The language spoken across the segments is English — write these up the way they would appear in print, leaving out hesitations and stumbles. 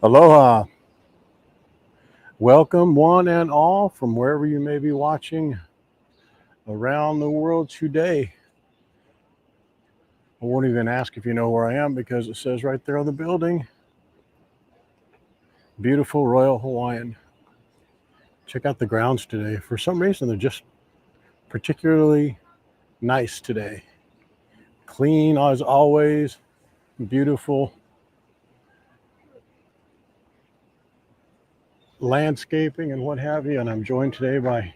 Aloha. Welcome, one and all, from wherever you may be watching around the world today. I won't even ask if you know where I am because it says right there on the building. Beautiful Royal Hawaiian. Check out the grounds today. For some reason, they're just particularly nice today. Clean as always, beautiful landscaping and what have you. And I'm joined today by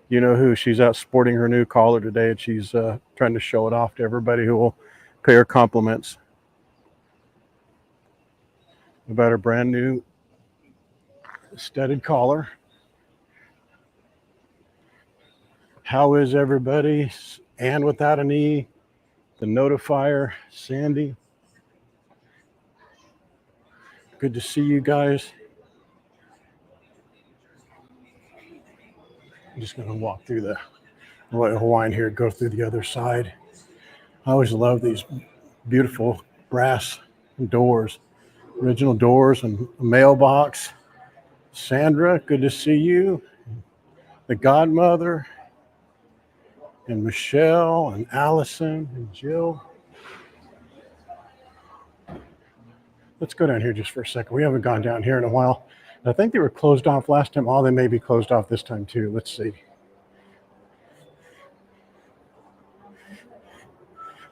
you know who. She's out sporting her new collar today, and she's trying to show it off to everybody who will pay her compliments about her brand new studded collar. How is everybody? And without an E, the notifier, Sandy. Good to see you guys. I'm just going to walk through the Royal Hawaiian here, go through the other side. I always love these beautiful brass doors, original doors, and a mailbox. Sandra, good to see you. The godmother, and Michelle, and Allison, and Jill. Let's go down here just for a second. We haven't gone down here in a while. I think they were closed off last time. Oh, they may be closed off this time too. Let's see.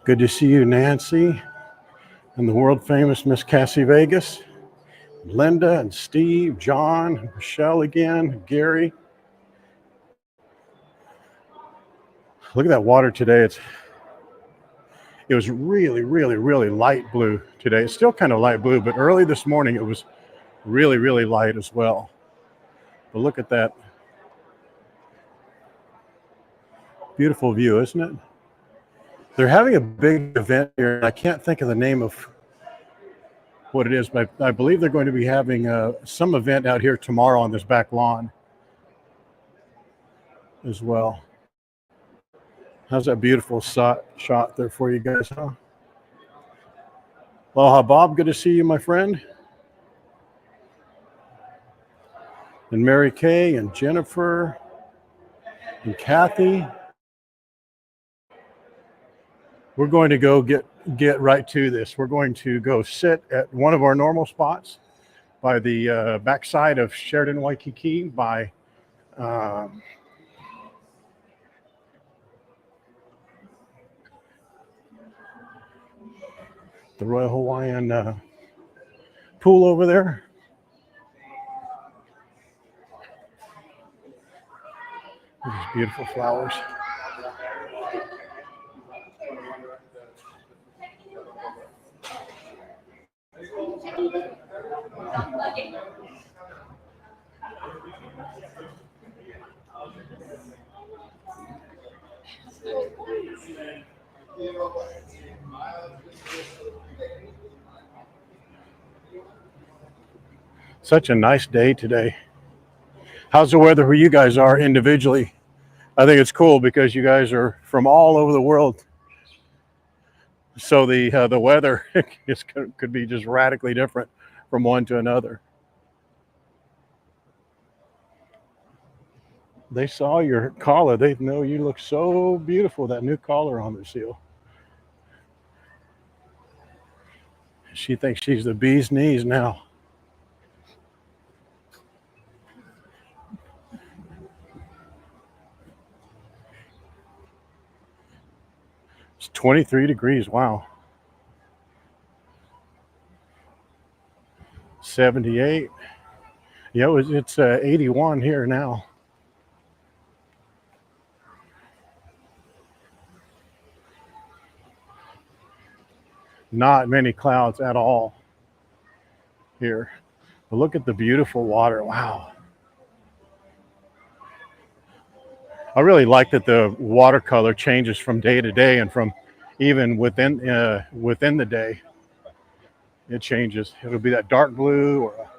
Good to see you, Nancy, and the world famous Miss Cassie Vegas. Linda and Steve, John, Michelle again, Gary. Look at that water today. It was really, really, really light blue today. It's still kind of light blue, but early this morning it was really, really light as well. But look at that. Beautiful view, isn't it? They're having a big event here. I can't think of the name of what it is, but I believe they're going to be having some event out here tomorrow on this back lawn as well. How's that beautiful shot there for you guys, huh? Aloha, Bob. Good to see you, my friend. And Mary Kay and Jennifer and Kathy. We're going to go get right to this. We're going to go sit at one of our normal spots by the backside of Sheridan Waikiki by the Royal Hawaiian pool over there. These beautiful flowers. Such a nice day today. How's the weather where you guys are individually? I think it's cool because you guys are from all over the world. So the weather could be just radically different from one to another. They saw your collar. They know you look so beautiful, that new collar on the seal. She thinks she's the bee's knees now. It's 23 degrees. Wow. 78. Yeah, it's 81 here now. Not many clouds at all here. But look at the beautiful water. Wow. I really like that the watercolor changes from day to day, and from even within the day, it changes. It'll be that dark blue or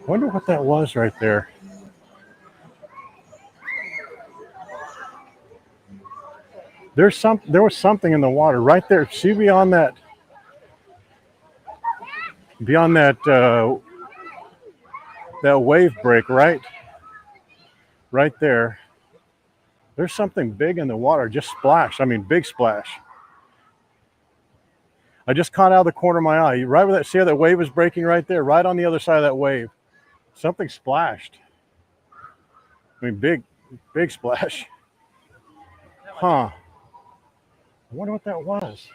Wonder what that was right there. There was something in the water right there. See beyond that that wave break right there. There's something big in the water, just splash. I mean, big splash. I just caught out of the corner of my eye. Right where see how that wave is breaking right there, right on the other side of that wave. Something splashed. I mean, big splash. Huh. I wonder what that was.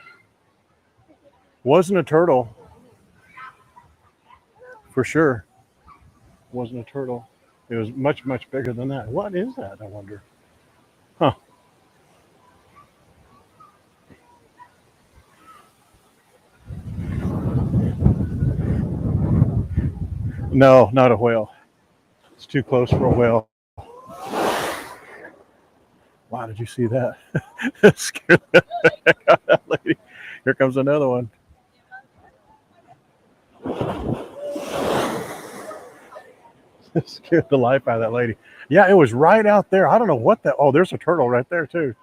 Wasn't a turtle. For sure. Wasn't a turtle. It was much, much bigger than that. What is that, I wonder? Huh. No, not a whale. It's too close for a whale. Wow, did you see that? Scared the heck out of that lady. Here comes another one. Scared the life out of that lady. Yeah, it was right out there. I don't know what that. Oh, there's a turtle right there too.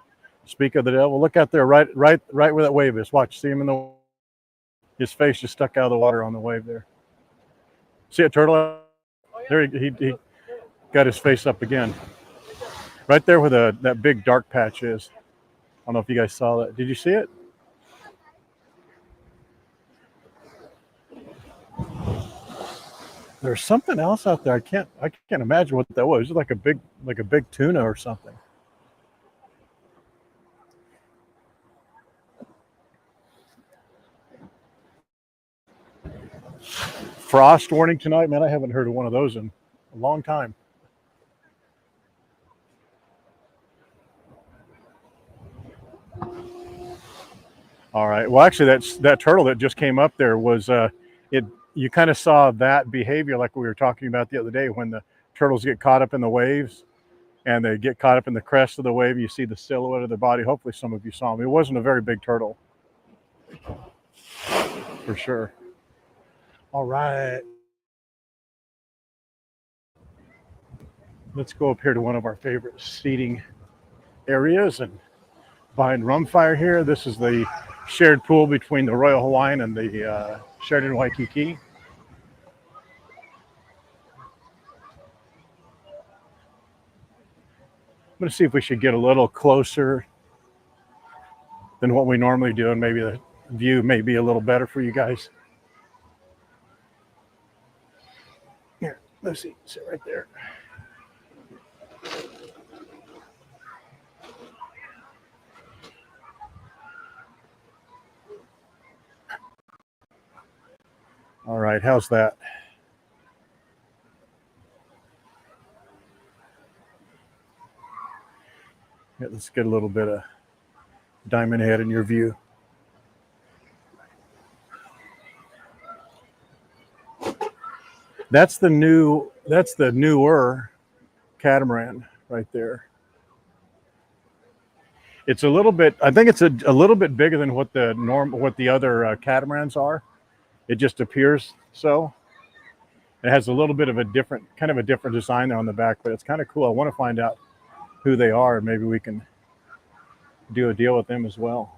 Speak of the devil. Look out there, right where that wave is. Watch, see him in the. His face just stuck out of the water on the wave there. See a turtle? There he got his face up again. Right there where that big dark patch is. I don't know if you guys saw that. Did you see it? There's something else out there. I can't imagine what that was. It was like a big tuna or something. Frost warning tonight, man. I haven't heard of one of those in a long time. All right. Well, actually, that turtle that just came up there was it. You kind of saw that behavior like we were talking about the other day when the turtles get caught up in the waves and they get caught up in the crest of the wave. You see the silhouette of their body. Hopefully, some of you saw them. It wasn't a very big turtle, for sure. All right. Let's go up here to one of our favorite seating areas and behind Rumfire here. This is the shared pool between the Royal Hawaiian and the Sheraton Waikiki. I'm going to see if we should get a little closer than what we normally do, and maybe the view may be a little better for you guys. Here, let's see, sit right there. All right, how's that? Yeah, let's get a little bit of diamond head in your view. That's the newer catamaran right there. It's a little bit. I think it's a little bit bigger than what the other catamarans are. It just appears so. It has a little bit of a different design there on the back, but it's kind of cool. I want to find out who they are, and maybe we can do a deal with them as well.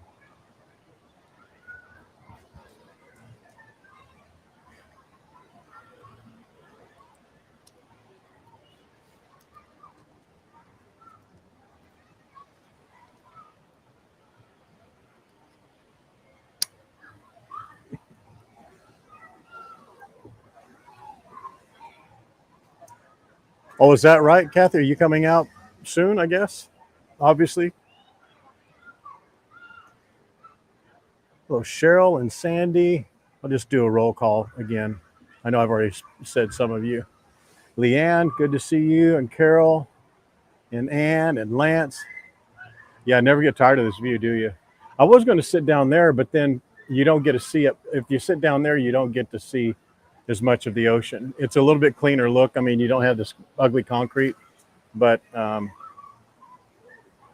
Oh, is that right, Kathy? Are you coming out soon, I guess? Obviously. Hello, Cheryl and Sandy. I'll just do a roll call again. I know I've already said some of you. Leanne, good to see you. And Carol and Ann and Lance. Yeah, I never get tired of this view, do you? I was going to sit down there, but then you don't get to see it. If you sit down there, you don't get to see as much of the ocean. It's a little bit cleaner look. I mean, you don't have this ugly concrete, but I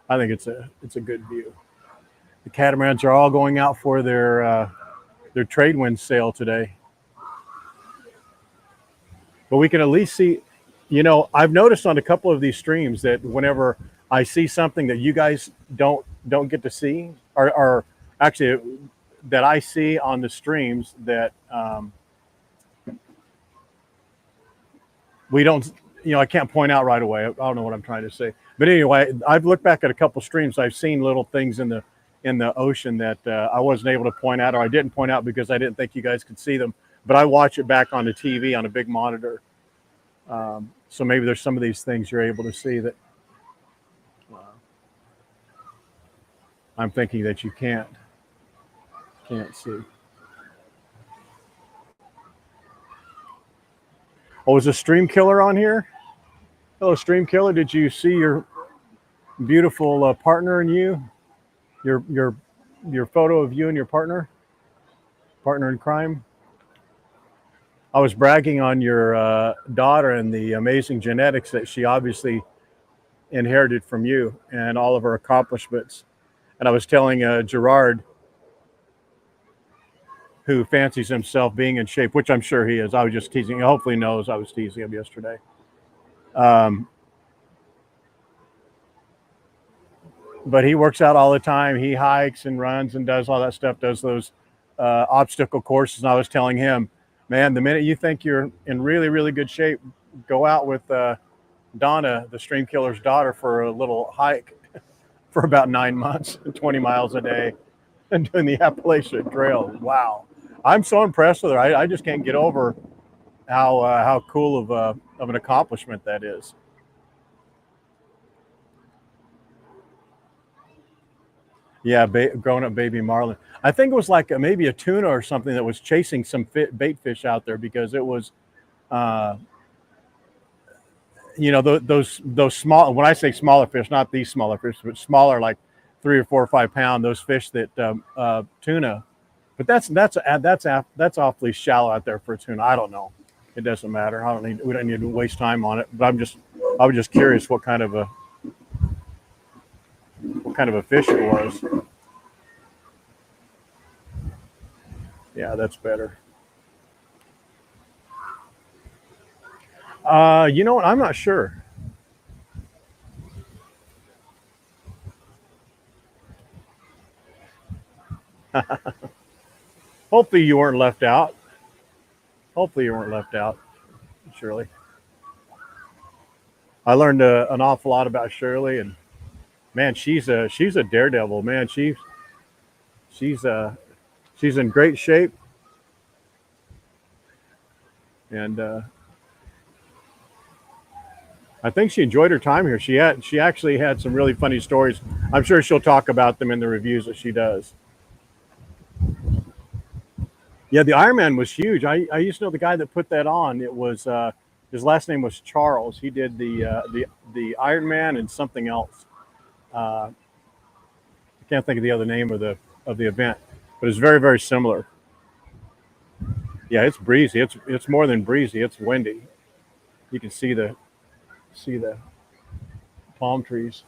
think it's a good view. The catamarans are all going out for their trade wind sale today. but we can at least see. You know, I've noticed on a couple of these streams that whenever I see something that you guys don't get to see, or actually that I see on the streams that we don't, you know, I can't point out right away. I don't know what I'm trying to say, but anyway, I've looked back at a couple streams. I've seen little things in the ocean that I wasn't able to point out, or I didn't point out because I didn't think you guys could see them. But I watch it back on the TV on a big monitor, so maybe there's some of these things you're able to see that I'm thinking that you can't see. Oh, is a stream killer on here? Hello, stream killer. Did you see your beautiful partner and you? Your photo of you and your partner in crime? I was bragging on your daughter and the amazing genetics that she obviously inherited from you and all of her accomplishments. And I was telling Gerard, who fancies himself being in shape, which I'm sure he is. I was just teasing. He hopefully knows I was teasing him yesterday. But he works out all the time. He hikes and runs and does all that stuff, does those obstacle courses. And I was telling him, man, the minute you think you're in really, really good shape, go out with Donna, the stream killer's daughter, for a little hike for about 9 months, 20 miles a day, and doing the Appalachian Trail. Wow. I'm so impressed with her. I just can't get over how cool of an accomplishment that is. Yeah, grown-up baby marlin. I think it was like maybe a tuna or something that was chasing some bait fish out there, because it was, you know, those small. When I say smaller fish, not these smaller fish, but smaller, like 3 or 4 or 5 pound. Those fish that tuna. But that's awfully shallow out there for a tuna. I don't know. It doesn't matter. We don't need to waste time on it. But I was just curious what kind of a fish it was. Yeah, that's better. You know what? I'm not sure. Hopefully you weren't left out. Shirley. I learned an awful lot about Shirley, and man, she's a daredevil. Man, she's in great shape, and I think she enjoyed her time here. She actually had some really funny stories. I'm sure she'll talk about them in the reviews that she does. Yeah, the Ironman was huge. I used to know the guy that put that on. It was his last name was Charles. He did the Ironman and something else. I can't think of the other name of the event, but it's very, very similar. Yeah, it's breezy. It's more than breezy. It's windy. You can see the palm trees.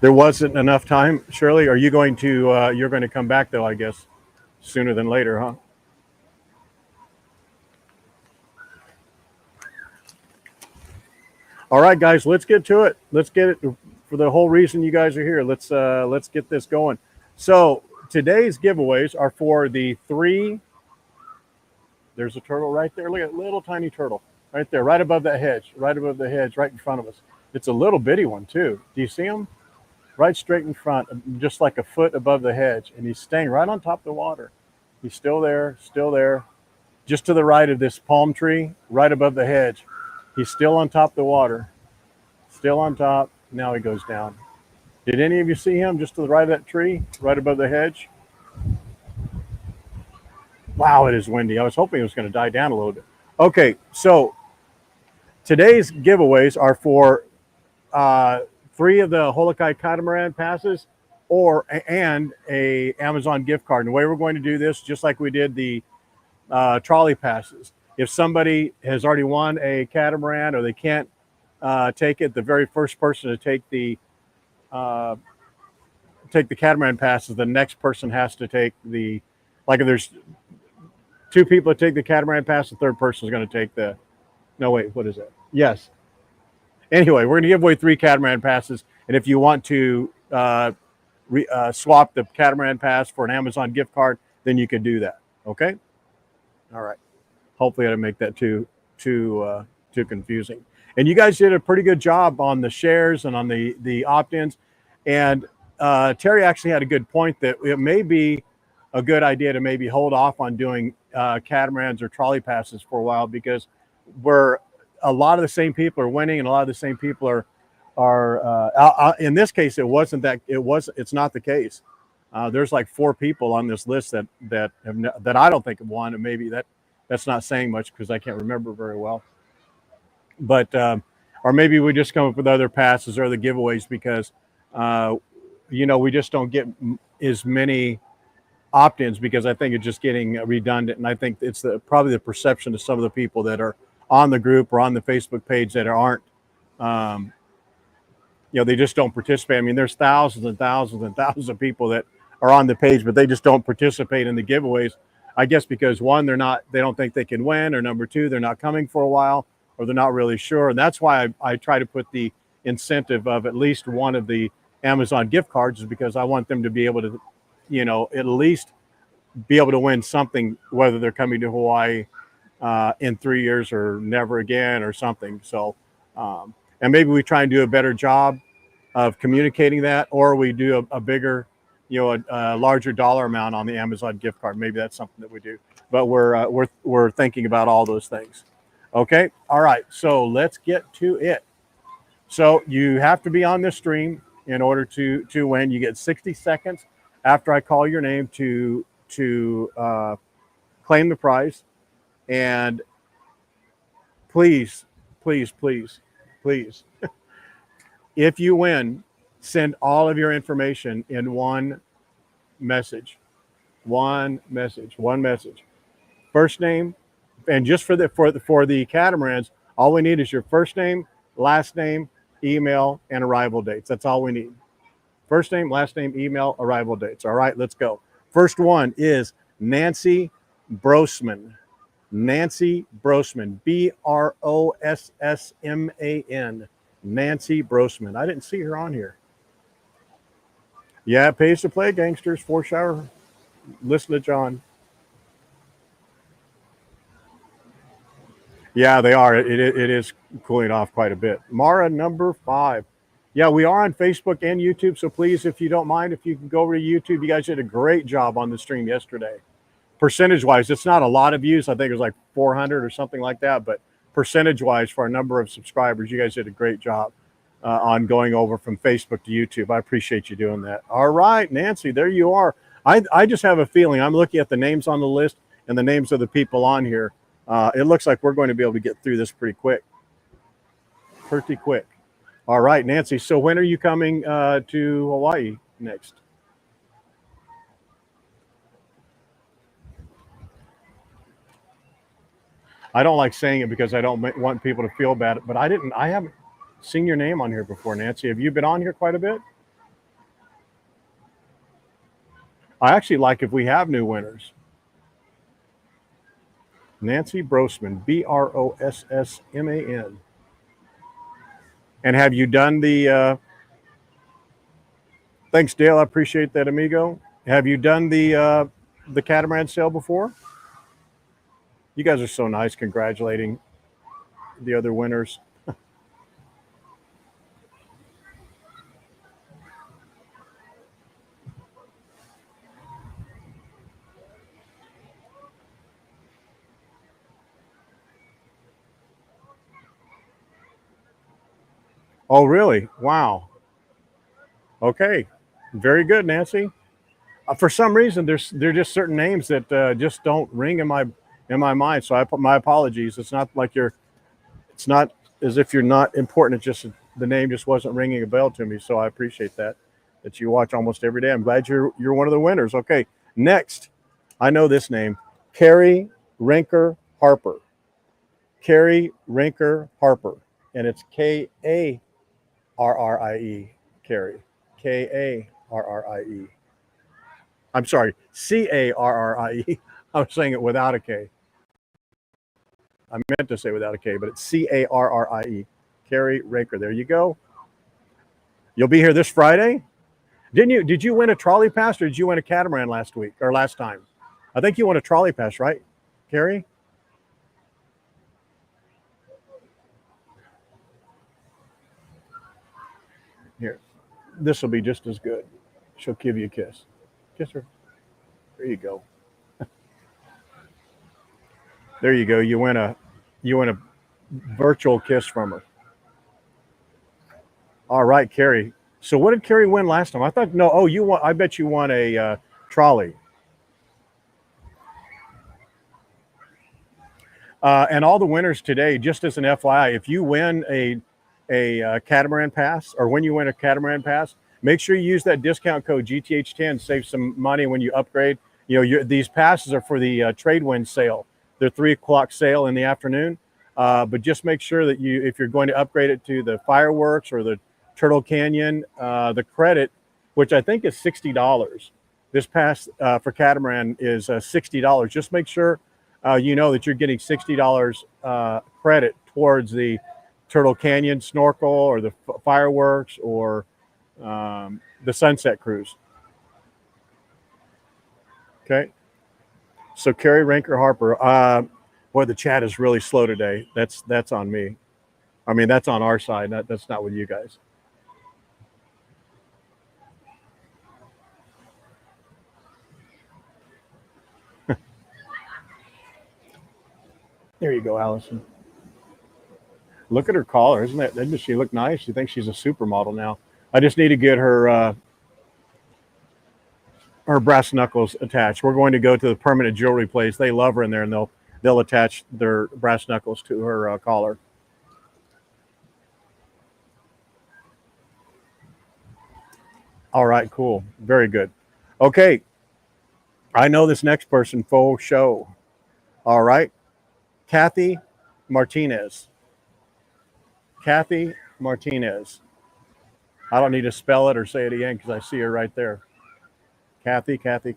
There wasn't enough time, Shirley. Are you going to you're going to come back though? I guess sooner than later, huh? All right, guys, let's get to it. Let's get it for the whole reason you guys are here. Let's get this going. So today's giveaways are for the 3. There's a turtle right there. Look at that little tiny turtle right there, right above that hedge, right above the hedge, right in front of us. It's a little bitty one too. Do you see him? Right straight in front, just like a foot above the hedge, and he's staying right on top of the water. He's still there, just to the right of this palm tree, right above the hedge. He's still on top of the water, still on top. Now he goes down. Did any of you see him just to the right of that tree, right above the hedge? Wow, it is windy. I was hoping it was going to die down a little bit. Okay, so today's giveaways are for 3 of the Holokai Catamaran passes and a Amazon gift card. And the way we're going to do this, just like we did the trolley passes, if somebody has already won a catamaran or they can't take it, the very first person to take the catamaran passes, the next person has to take the, like if there's two people that take the catamaran pass, the third person is going to take the, no, wait, what is it? Yes. Anyway, we're going to give away 3 catamaran passes. And if you want to swap the catamaran pass for an Amazon gift card, then you can do that. Okay. All right. Hopefully I didn't make that too confusing. And you guys did a pretty good job on the shares and on the opt-ins. And Terry actually had a good point that it may be a good idea to maybe hold off on doing catamarans or trolley passes for a while, because a lot of the same people are winning, and a lot of the same people are in this case it's not the case. There's like 4 people on this list that I don't think have won, and maybe that's not saying much because I can't remember very well. But or maybe we just come up with other passes or the giveaways because we just don't get as many opt-ins, because I think it's just getting redundant. And I think it's probably the perception of some of the people that are on the group or on the Facebook page that aren't, they just don't participate. I mean, there's thousands and thousands and thousands of people that are on the page, but they just don't participate in the giveaways. I guess because 1, they don't think they can win, or number 2, they're not coming for a while, or they're not really sure. And that's why I try to put the incentive of at least one of the Amazon gift cards, is because I want them to be able to, at least be able to win something, whether they're coming to Hawaii in 3 years or never again or something. So, and maybe we try and do a better job of communicating that, or we do a bigger, a larger dollar amount on the Amazon gift card. Maybe that's something that we do, but we're thinking about all those things. Okay. All right. So let's get to it. So you have to be on this stream in order to win. You get 60 seconds after I call your name to claim the prize. And please, please, please, please, if you win, send all of your information in one message. First name, and just for the catamarans, all we need is your first name, last name, email, and arrival dates. That's all we need. First name, last name, email, arrival dates. All right, let's go. First one is Nancy Brosman. Nancy Brosman, Brossman. Nancy Brosman. I didn't see her on here. Yeah, it pays to play, gangsters. 4-shower. Listen to John. Yeah, they are. It is cooling off quite a bit. Mara, number 5. Yeah, we are on Facebook and YouTube. So please, if you don't mind, if you can go over to YouTube, you guys did a great job on the stream yesterday. Percentage-wise, it's not a lot of views. I think it was like 400 or something like that. But percentage-wise, for our number of subscribers, you guys did a great job on going over from Facebook to YouTube. I appreciate you doing that. All right, Nancy, there you are. I just have a feeling, I'm looking at the names on the list and the names of the people on here. It looks like we're going to be able to get through this pretty quick. Pretty quick. All right, Nancy. So when are you coming to Hawaii next? I don't like saying it because I don't want people to feel bad, but I haven't seen your name on here before, Nancy. Have you been on here quite a bit? I actually like if we have new winners. Nancy Brosman, Brossman. And have you done the thanks, Dale, I appreciate that, amigo. Have you done the catamaran sale before? You guys are so nice congratulating the other winners. Oh, really? Wow. Okay. Very good, Nancy. For some reason, there are just certain names that just don't ring in my mind. So my apologies. It's not like it's not as if you're not important. It's just the name just wasn't ringing a bell to me. So I appreciate that you watch almost every day. I'm glad you're one of the winners. Okay. Next, I know this name, Carrie Rinker Harper. Carrie Rinker Harper, and it's Karrie. Carrie, Karrie. I'm sorry, Carrie. I was saying it without a K. I meant to say without a K, but it's Carrie. Carrie Rinker. There you go. You'll be here this Friday. Did you win a trolley pass, or did you win a catamaran last week or last time? I think you won a trolley pass, right, Carrie? Here, this will be just as good. She'll give you a kiss. Kiss her. There you go. There you go. You win a virtual kiss from her. All right, Carrie. So what did Carrie win last time? I thought no. Oh, you won. I bet you won a trolley. And all the winners today, just as an FYI, if you win a catamaran pass, or when you win a catamaran pass, make sure you use that discount code GTH10. Save some money when you upgrade. You know, these passes are for the trade wind sale. They're 3 o'clock sale in the afternoon. But just make sure that if you're going to upgrade it to the fireworks or the Turtle Canyon, the credit, which I think is $60. This pass for catamaran is $60. Just make sure you know that you're getting $60 credit towards the Turtle Canyon snorkel or the fireworks or the sunset cruise. Okay. So Carrie Rinker Harper, boy, the chat is really slow today. That's on me. I mean, that's on our side. That's not with you guys. There you go, Allison. Look at her collar. Doesn't she look nice? She thinks she's a supermodel now. I just need to get her brass knuckles attached. We're going to go to the permanent jewelry place. They love her in there, and they'll attach their brass knuckles to her collar. All right, cool. Very good. Okay. I know this next person, faux show. All right. Kathy Martinez. Kathy Martinez. I don't need to spell it or say it again because I see her right there. Kathy. Kathy,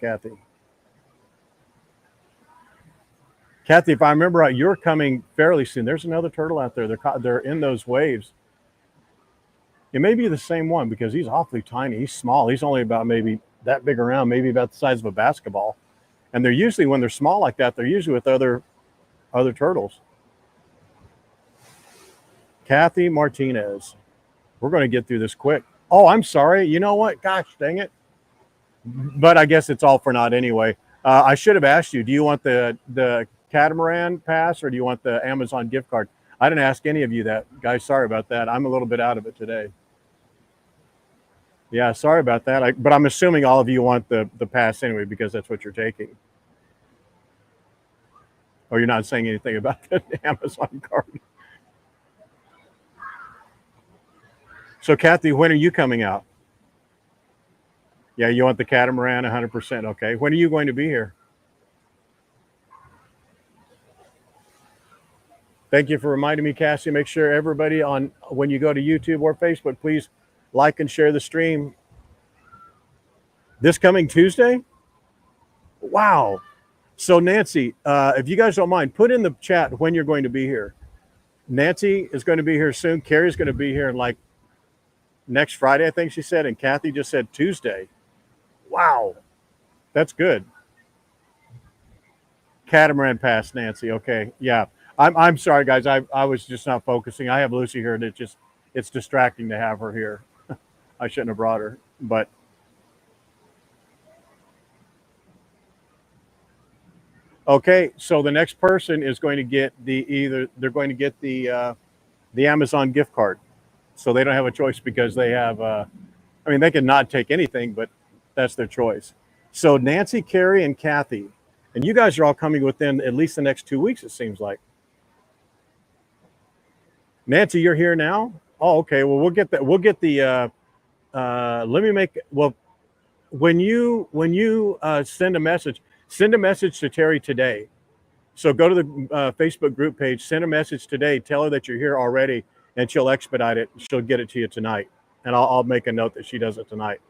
if I remember right, you're coming fairly soon. There's another turtle out there. They're in those waves. It may be the same one because he's awfully tiny. He's small. He's only about maybe that big around, maybe about the size of a basketball. And they're usually, when they're small like that, they're usually with other turtles. Kathy Martinez. We're going to get through this quick. Oh, I'm sorry. You know what? Gosh, dang it. But I guess it's all for naught anyway. I should have asked you, do you want the catamaran pass or do you want the Amazon gift card? I didn't ask any of you that, guys. Sorry about that. I'm a little bit out of it today. Yeah, sorry about that. But I'm assuming all of you want the pass anyway because that's what you're taking. Or you're not saying anything about the Amazon card. So, Kathy, when are you coming out? Yeah, you want the catamaran 100%. Okay. When are you going to be here? Thank you for reminding me, Cassie. Make sure everybody when you go to YouTube or Facebook, please like and share the stream. This coming Tuesday? Wow. So, Nancy, if you guys don't mind, put in the chat when you're going to be here. Nancy is going to be here soon. Carrie's going to be here in like next Friday, I think she said. And Kathy just said Tuesday. Wow. That's good. Catamaran pass, Nancy. Okay. Yeah. I'm sorry, guys. I was just not focusing. I have Lucy here, and it's distracting to have her here. I shouldn't have brought her, but okay. So the next person is going to get they're going to get the Amazon gift card, so they don't have a choice because they have. I mean, they can not take anything, but that's their choice. So Nancy, Carrie, and Kathy, and you guys are all coming within at least the next 2 weeks. It seems like. Nancy, you're here now? Oh, okay. Well, we'll get that. We'll get the. Let me make. Well, when you send a message to Terry today, So go to the Facebook group page, send a message today, tell her that you're here already, and she'll expedite it. She'll get it to you tonight. And I'll make a note that she does it tonight.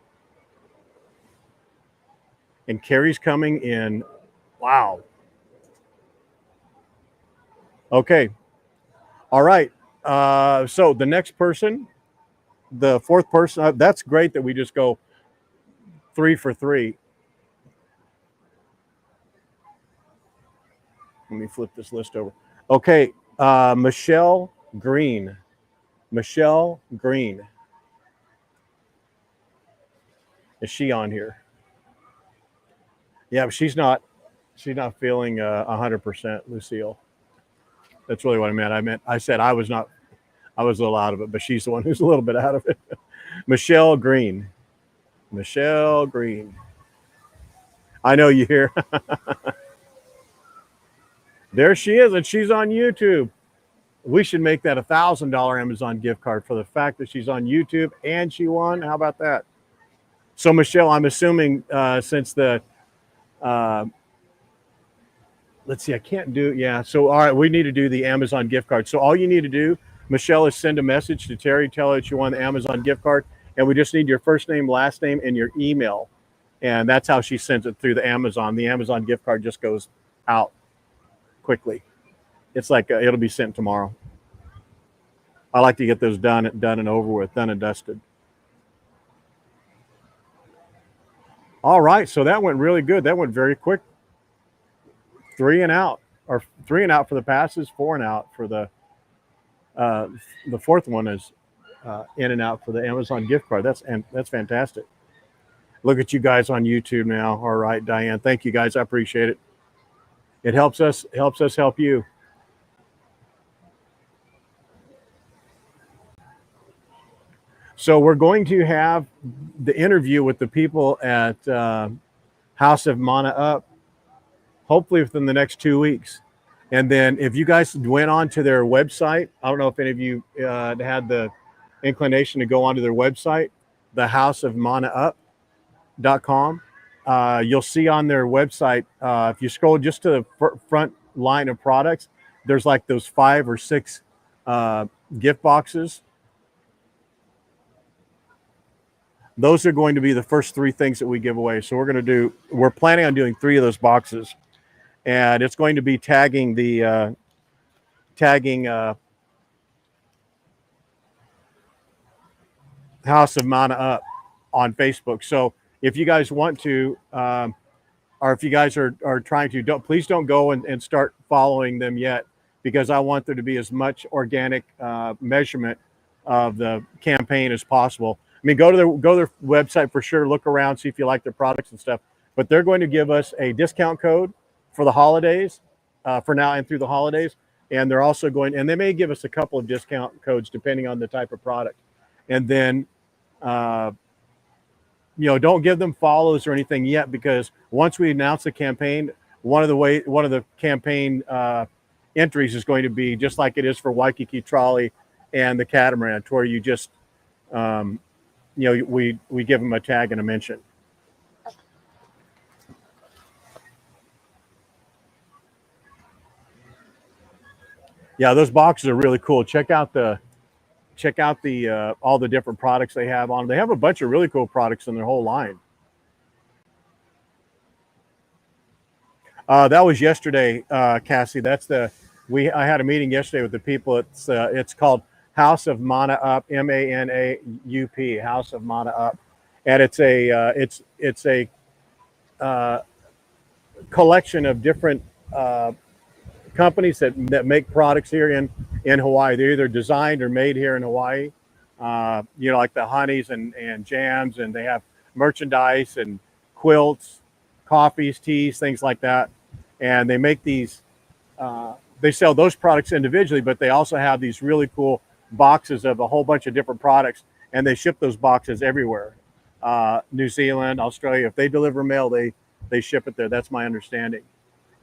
And Carrie's coming in. Wow. Okay. All right. So the next person, the fourth person, that's great that we just go 3 for 3. Let me flip this list over. Okay. Michelle Green. Michelle Green. Is she on here? Yeah, but she's not feeling 100%, Lucille. That's really what I meant. I said I was a little out of it, but she's the one who's a little bit out of it. Michelle Green. Michelle Green. I know you hear. There she is, and she's on YouTube. We should make that $1,000 Amazon gift card for the fact that she's on YouTube and she won. How about that? So Michelle, I'm assuming since the let's see, I can't do, yeah. So, all right, we need to do the Amazon gift card. So all you need to do, Michelle, is send a message to Terry, tell her that you won the Amazon gift card. And we just need your first name, last name, and your email. And that's how she sends it through the Amazon. The Amazon gift card just goes out quickly. It's like it'll be sent tomorrow. I like to get those done and over with, done and dusted. All right, so that went really good. That went very quick. 3 and out, or 3 and out for the passes, 4 and out for the fourth one is in and out for the Amazon gift card. That's fantastic. Look at you guys on YouTube now. All right, Diane, thank you guys. I appreciate it. It helps us help you. So we're going to have the interview with the people at House of Mana Up, hopefully within the next 2 weeks. And then if you guys went on to their website, I don't know if any of you had the inclination to go onto their website, thehouseofmanaup.com. You'll see on their website, if you scroll just to the front line of products, there's like those 5 or 6 gift boxes. Those are going to be the first 3 things that we give away. So we're planning on doing 3 of those boxes. And it's going to be tagging House of Mana Up on Facebook. So if you guys want to, or if you guys are trying to, please don't go and start following them yet, because I want there to be as much organic measurement of the campaign as possible. I mean, go to their website for sure. Look around, see if you like their products and stuff. But they're going to give us a discount code for the holidays, for now and through the holidays. And they're also and they may give us a couple of discount codes depending on the type of product. And then, don't give them follows or anything yet, because once we announce the campaign, one of the campaign entries is going to be just like it is for Waikiki Trolley and the Catamaran, to where you just, we give them a tag and a mention. Yeah, those boxes are really cool. Check out the all the different products they have on. They have a bunch of really cool products in their whole line. That was yesterday, Cassie. I had a meeting yesterday with the people. It's called House of Mana Up, MANAUP, House of Mana Up, and it's a collection of different companies that make products here in Hawaii. They're either designed or made here in Hawaii. Like the honeys and jams, and they have merchandise and quilts, coffees, teas, things like that. And they make these, they sell those products individually, but they also have these really cool boxes of a whole bunch of different products, and they ship those boxes everywhere. New Zealand, Australia, if they deliver mail, they ship it there. That's my understanding.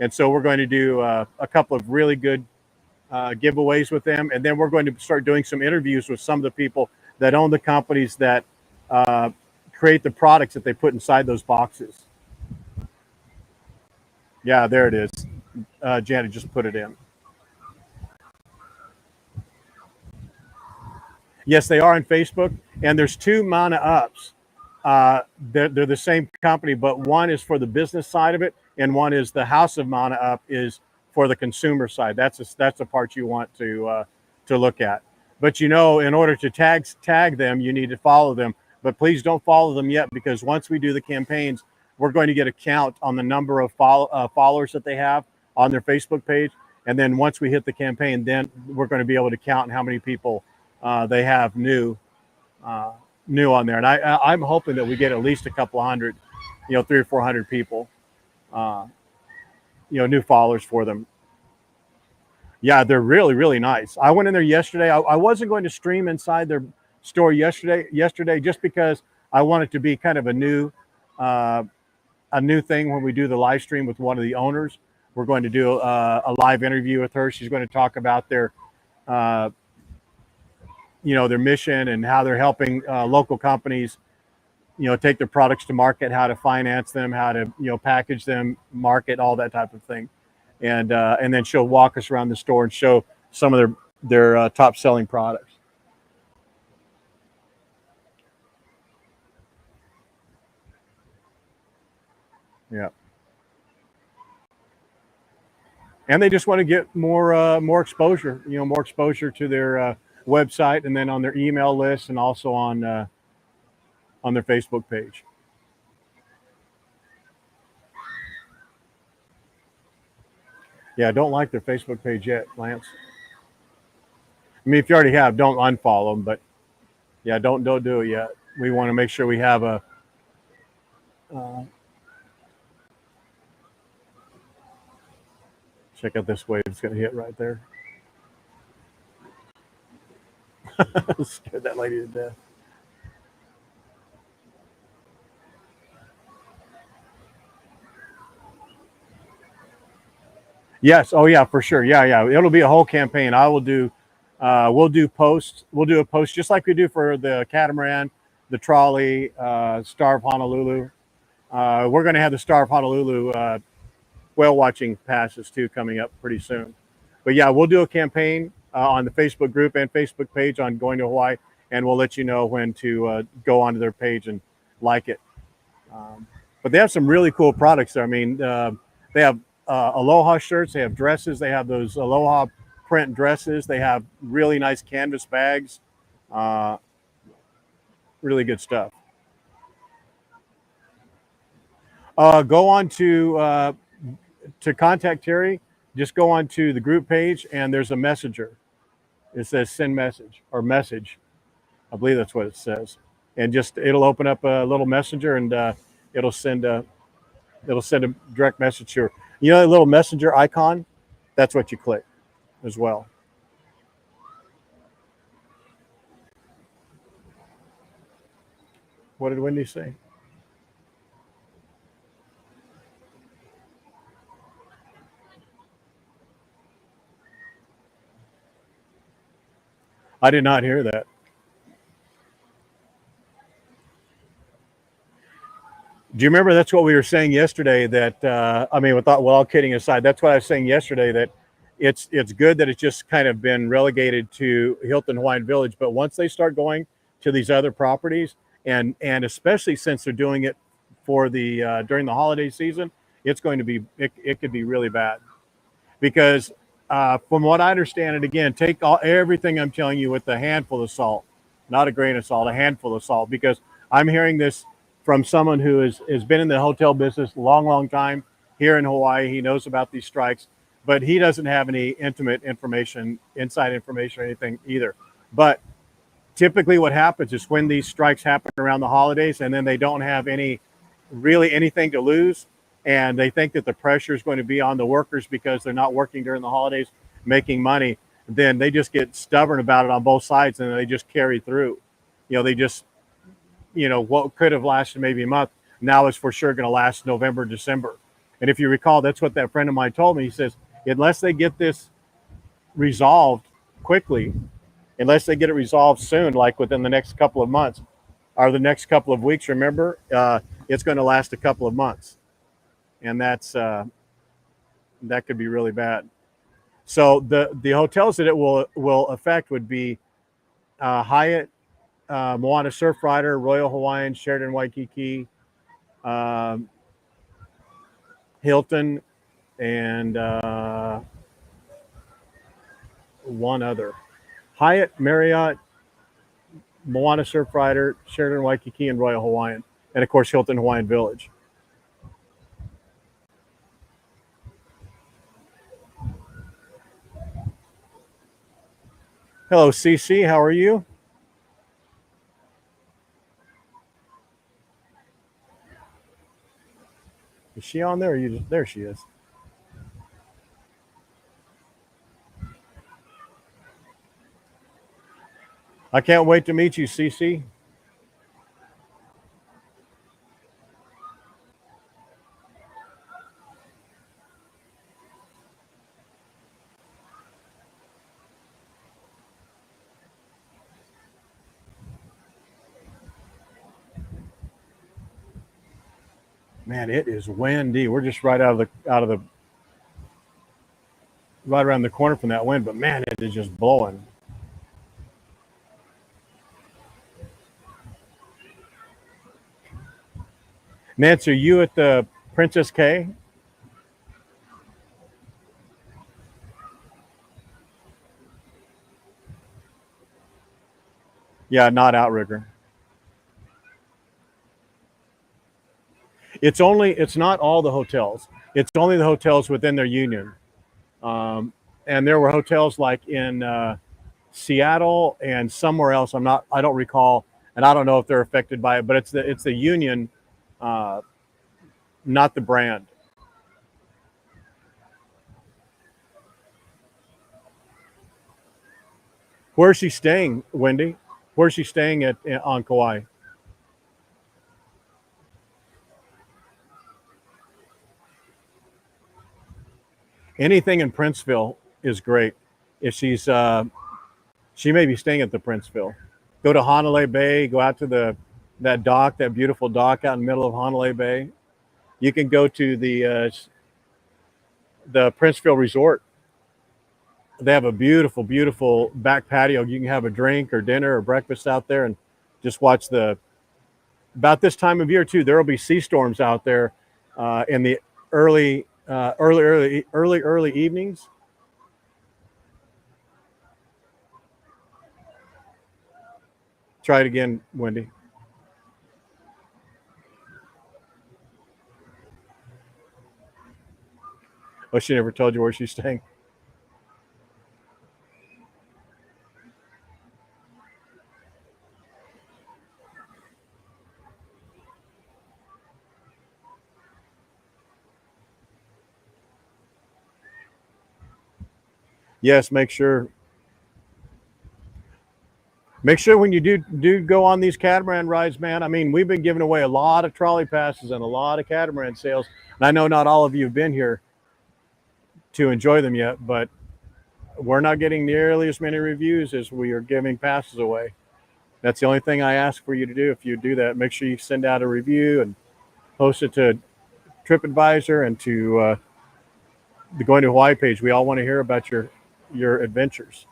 And so we're going to do a couple of really good giveaways with them. And then we're going to start doing some interviews with some of the people that own the companies that create the products that they put inside those boxes. Yeah, there it is. Janet just put it in. Yes, they are on Facebook, and there's two Mana Ups. They're the same company, but one is for the business side of it, and one is the House of Mana Up is for the consumer side. That's the part you want to look at. But in order to tag them, you need to follow them. But please don't follow them yet, because once we do the campaigns, we're going to get a count on the number of followers that they have on their Facebook page, and then once we hit the campaign, then we're going to be able to count how many people they have new on there. And I'm hoping that we get at least a couple hundred, 300 or 400 people, new followers for them. Yeah, they're really, really nice. I went in there yesterday. I wasn't going to stream inside their store yesterday just because I want it to be kind of a new thing when we do the live stream with one of the owners. We're going to do a live interview with her. She's going to talk about their their mission and how they're helping local companies, take their products to market, how to finance them, how to, package them, market, all that type of thing. And then she'll walk us around the store and show some of their top selling products. Yeah. And they just want to get more exposure, more exposure to their website, and then on their email list, and also on their Facebook page. Yeah, I don't like their Facebook page yet, Lance. I mean, if you already have, don't unfollow them, but yeah, don't do it yet. We want to make sure we have a check out this wave. It's going to hit right there. Scared that lady to death. Yes. Oh yeah, for sure. Yeah. It'll be a whole campaign. I will do. We'll do posts. We'll do a post just like we do for the catamaran, the trolley, Star of Honolulu. We're going to have the Star of Honolulu whale watching passes too coming up pretty soon. But yeah, we'll do a campaign on the Facebook group and Facebook page on Going to Hawaii, and we'll let you know when to go onto their page and like it. But they have some really cool products there. I mean, they have Aloha shirts, they have dresses, they have those Aloha print dresses, they have really nice canvas bags, really good stuff. Go on to contact Terry, just go on to the group page, and there's a messenger. It says send message or message. I believe that's what it says. And just it'll open up a little messenger, and it'll send a direct message here. That little messenger icon? That's what you click as well. What did Wendy say? I did not hear that. Do you remember that's what we were saying yesterday? That all kidding aside, that's what I was saying yesterday. That it's good that it's just kind of been relegated to Hilton Hawaiian Village, but once they start going to these other properties, and especially since they're doing it for the during the holiday season, it's going to be it could be really bad, because from what I understand, and again, take everything I'm telling you with a handful of salt, not a grain of salt, a handful of salt, because I'm hearing this from someone who has been in the hotel business a long time here in Hawaii. He knows about these strikes, but he doesn't have any intimate information, inside information or anything either. But typically what happens is when these strikes happen around the holidays, and then they don't have anything to lose, and they think that the pressure is going to be on the workers because they're not working during the holidays, making money, then they just get stubborn about it on both sides, and they just carry through. They just, what could have lasted maybe a month, now is for sure going to last November, December. And if you recall, that's what that friend of mine told me. He says, unless they get this resolved quickly, unless they get it resolved soon, like within the next couple of months or the next couple of weeks, remember, it's going to last a couple of months. And that's that could be really bad. So the hotels that it will affect would be Hyatt, Moana Surfrider, Royal Hawaiian, Sheraton Waikiki, um, Hilton, and one other. Hyatt, Marriott, Moana Surfrider, Sheraton Waikiki, and Royal Hawaiian. And of course, Hilton Hawaiian Village. Hello, CC. How are you? Is she on there? Or you just, there she is. I can't wait to meet you, CC. Man, it is windy. We're just right out of the right around the corner from that wind, but man, it is just blowing. Nancy, are you at the Princess K? Yeah, not Outrigger. It's not all the hotels. It's only the hotels within their union. Um, and there were hotels like in Seattle and somewhere else. I don't recall, and I don't know if they're affected by it. But it's the union, uh, not the brand. Where's she staying, Wendy? Where's she staying at on Kauai? Anything in Princeville is great. If she may be staying at the Princeville. Go to Honolulu Bay. Go out to that dock, that beautiful dock out in the middle of Honolulu Bay. You can go to the Princeville Resort. They have a beautiful, beautiful back patio. You can have a drink or dinner or breakfast out there and just watch the. About this time of year too, there will be sea storms out there in the early evenings. Try it again, Wendy. Oh, she never told you where she's staying. Yes, make sure when you do go on these catamaran rides, man. I mean, we've been giving away a lot of trolley passes and a lot of catamaran sales. And I know not all of you have been here to enjoy them yet, but we're not getting nearly as many reviews as we are giving passes away. That's the only thing I ask for you to do. If you do that, make sure you send out a review and post it to TripAdvisor and to the Going to Hawaii page. We all want to hear about your adventures.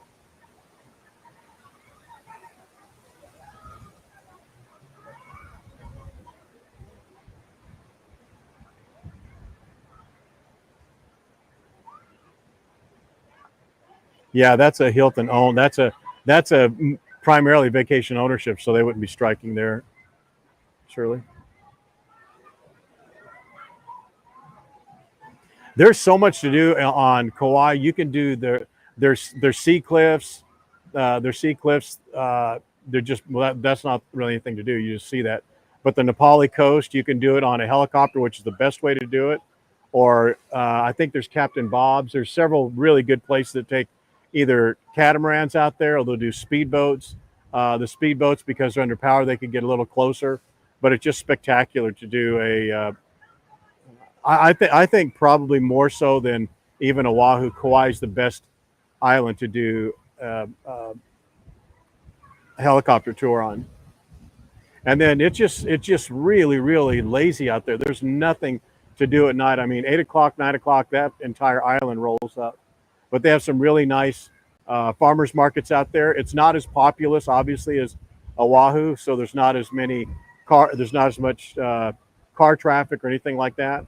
Yeah, that's a Hilton owned. That's a primarily vacation ownership, so they wouldn't be striking there, surely. There's so much to do on Kauai. You can do their sea cliffs, their sea cliffs. They're just well, that's not really anything to do. You just see that. But the Nepali coast, you can do it on a helicopter, which is the best way to do it. Or I think there's Captain Bob's. There's several really good places that take either catamarans out there, or they'll do speedboats. The speedboats, because they're under power, they can get a little closer. But it's just spectacular to do I think probably more so than even Oahu. Kauai is the best island to do a helicopter tour on. And then it's just really really lazy out there. There's nothing to do at night. I mean, 8 o'clock, 9 o'clock, that entire island rolls up. But they have some really nice farmers markets out there. It's not as populous, obviously, as Oahu, so there's not as many there's not as much car traffic or anything like that.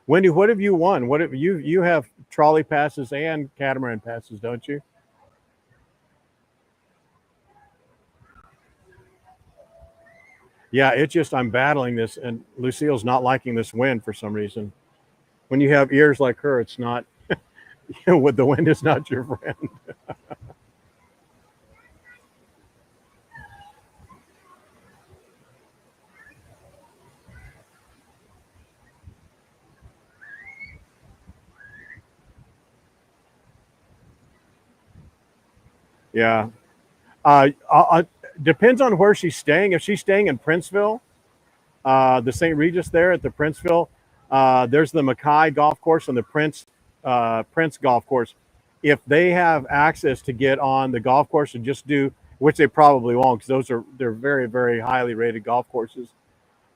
Wendy, what have you won? What have you have trolley passes and catamaran passes, don't you? Yeah, it's just I'm battling this, and Lucille's not liking this wind for some reason. When you have ears like her, it's not. The wind is not your friend. Yeah. Depends on where she's staying. If she's staying in Princeville, the St. Regis there at the Princeville, there's the Mackay Golf Course and the Prince Golf Course. If they have access to get on the golf course and just do, which they probably won't, because they're very, very highly rated golf courses.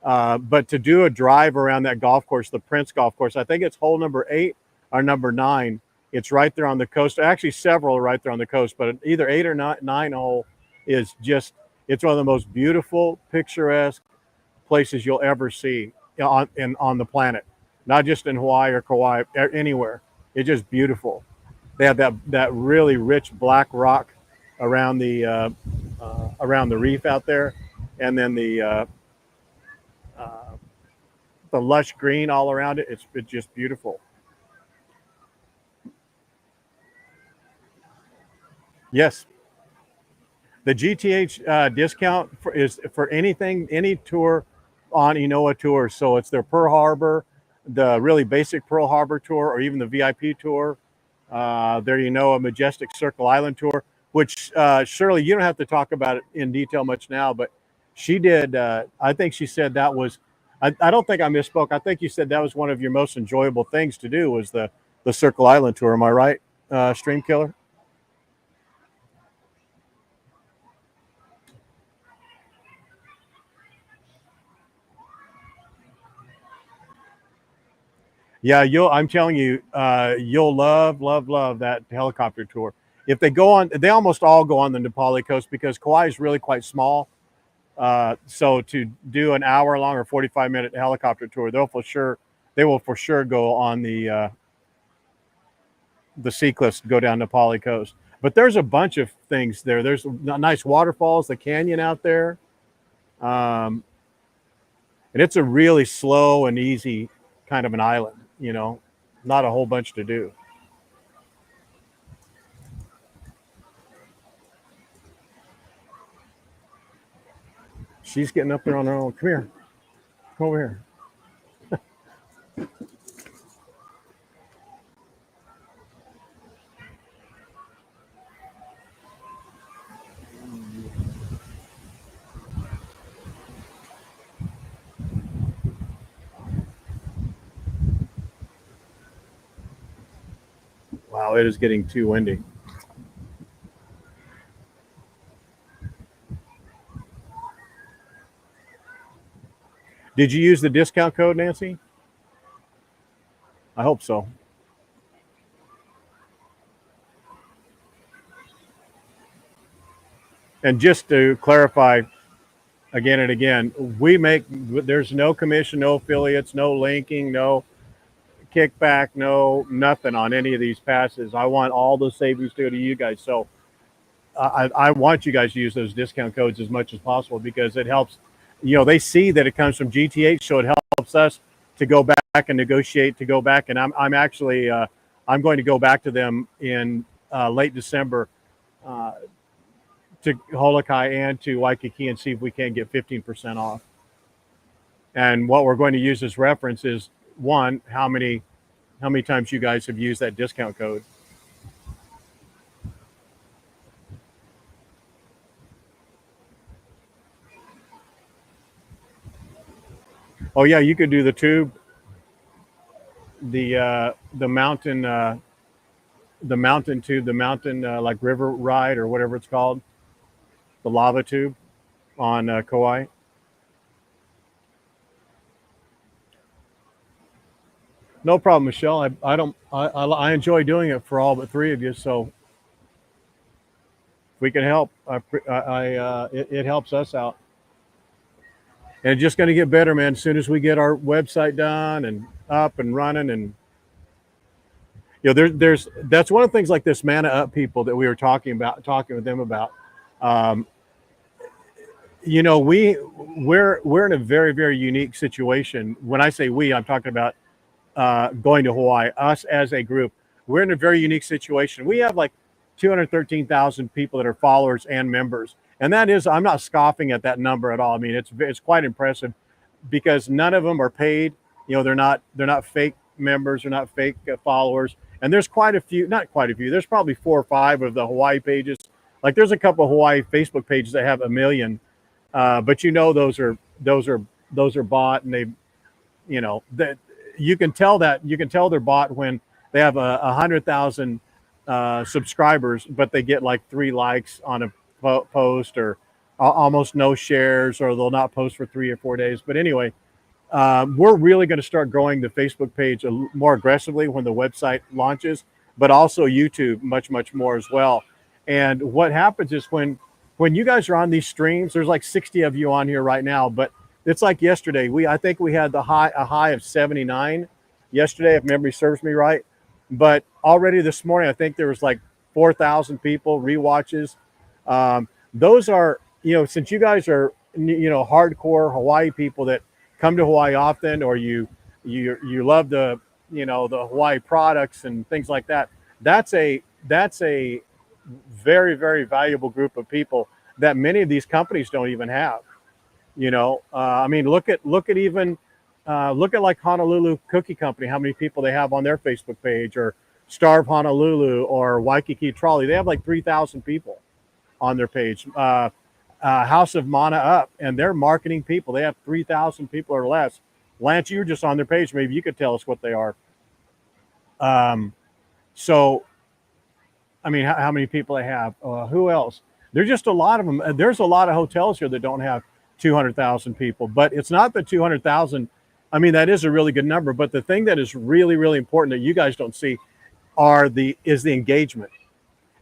But to do a drive around that golf course, the Prince Golf Course, I think it's hole number 8 or number 9. It's right there on the coast. Actually, several are right there on the coast, but either 8 or 9 hole is just, it's one of the most beautiful, picturesque places you'll ever see on the planet. Not just in Hawaii or Kauai, anywhere. It's just beautiful. They have that really rich black rock around the reef out there, and then the lush green all around it. It's just beautiful. Yes, the GTH discount is for anything, any tour on Inoa Tours. So it's their Pearl Harbor, the really basic Pearl Harbor tour, or even the VIP tour. Their Inoa Majestic Circle Island tour, which Shirley, you don't have to talk about it in detail much now, but she did. I think she said that was. I don't think I misspoke. I think you said that was one of your most enjoyable things to do was the Circle Island tour. Am I right, Stream Killer? Yeah, I'm telling you, you'll love that helicopter tour. If they go on, they almost all go on the Nepali coast because Kauai is really quite small. So to do an hour long or 45-minute helicopter tour, they will for sure go on the Seacliffs to go down Nepali coast. But there's a bunch of things there. There's nice waterfalls, the canyon out there, and it's a really slow and easy kind of an island. Not a whole bunch to do. She's getting up there on her own. Come here. Come over here. Wow, it is getting too windy. Did you use the discount code, Nancy? I hope so. And just to clarify again and again, there's no commission, no affiliates, no linking, no kickback, no nothing on any of these passes. I want all the savings to go to you guys. So I want you guys to use those discount codes as much as possible because it helps. They see that it comes from GTH, so it helps us to go back and negotiate to go back. And I'm actually I'm going to go back to them in late December to Holokai and to Waikiki and see if we can get 15% off. And what we're going to use as reference is one, how many times you guys have used that discount code. Oh yeah, you could do the tube, the mountain the mountain tube, the mountain like river ride or whatever it's called, the lava tube on Kauai. No problem, Michelle. I don't I enjoy doing it for all but three of you. So if we can help, it helps us out. And it's just going to get better, man. As soon as we get our website done and up and running, and there's that's one of the things like this Mana Up people that we were talking with them about. Um, we're in a very, very unique situation. When I say we, I'm talking about going to Hawaii. Us as a group, we're in a very unique situation. We have like 213,000 people that are followers and members, and that is, I'm not scoffing at that number at all. I mean, it's quite impressive because none of them are paid. They're not fake members, they're not fake followers. And there's quite a few, not quite a few. There's probably 4 or 5 of the Hawaii pages. Like there's a couple of Hawaii Facebook pages that have 1 million, but those are bought, and that you can tell they're bought when they have 100,000 subscribers, but they get like 3 likes on a post, or almost no shares, or they'll not post for 3 or 4 days. But anyway, we're really going to start growing the Facebook page more aggressively when the website launches, but also YouTube much, much more as well. And what happens is when you guys are on these streams, there's like 60 of you on here right now, but it's like yesterday. I think we had a high of 79 yesterday, if memory serves me right. But already this morning, I think there was like 4,000 people rewatches. Those are, since you guys are, hardcore Hawaii people that come to Hawaii often, or you love the Hawaii products and things like that. That's a very, very valuable group of people that many of these companies don't even have. I mean, look at like Honolulu Cookie Company, how many people they have on their Facebook page, or Starve Honolulu, or Waikiki Trolley. They have like 3,000 people on their page. House of Mana Up, and they're marketing people. They have 3,000 people or less. Lance, you were just on their page. Maybe you could tell us what they are. So, I mean, how many people they have? Who else? There's just a lot of them. There's a lot of hotels here that don't have 200,000 people, but it's not the 200,000. I mean, that is a really good number, but the thing that is really, really important that you guys don't see is the engagement.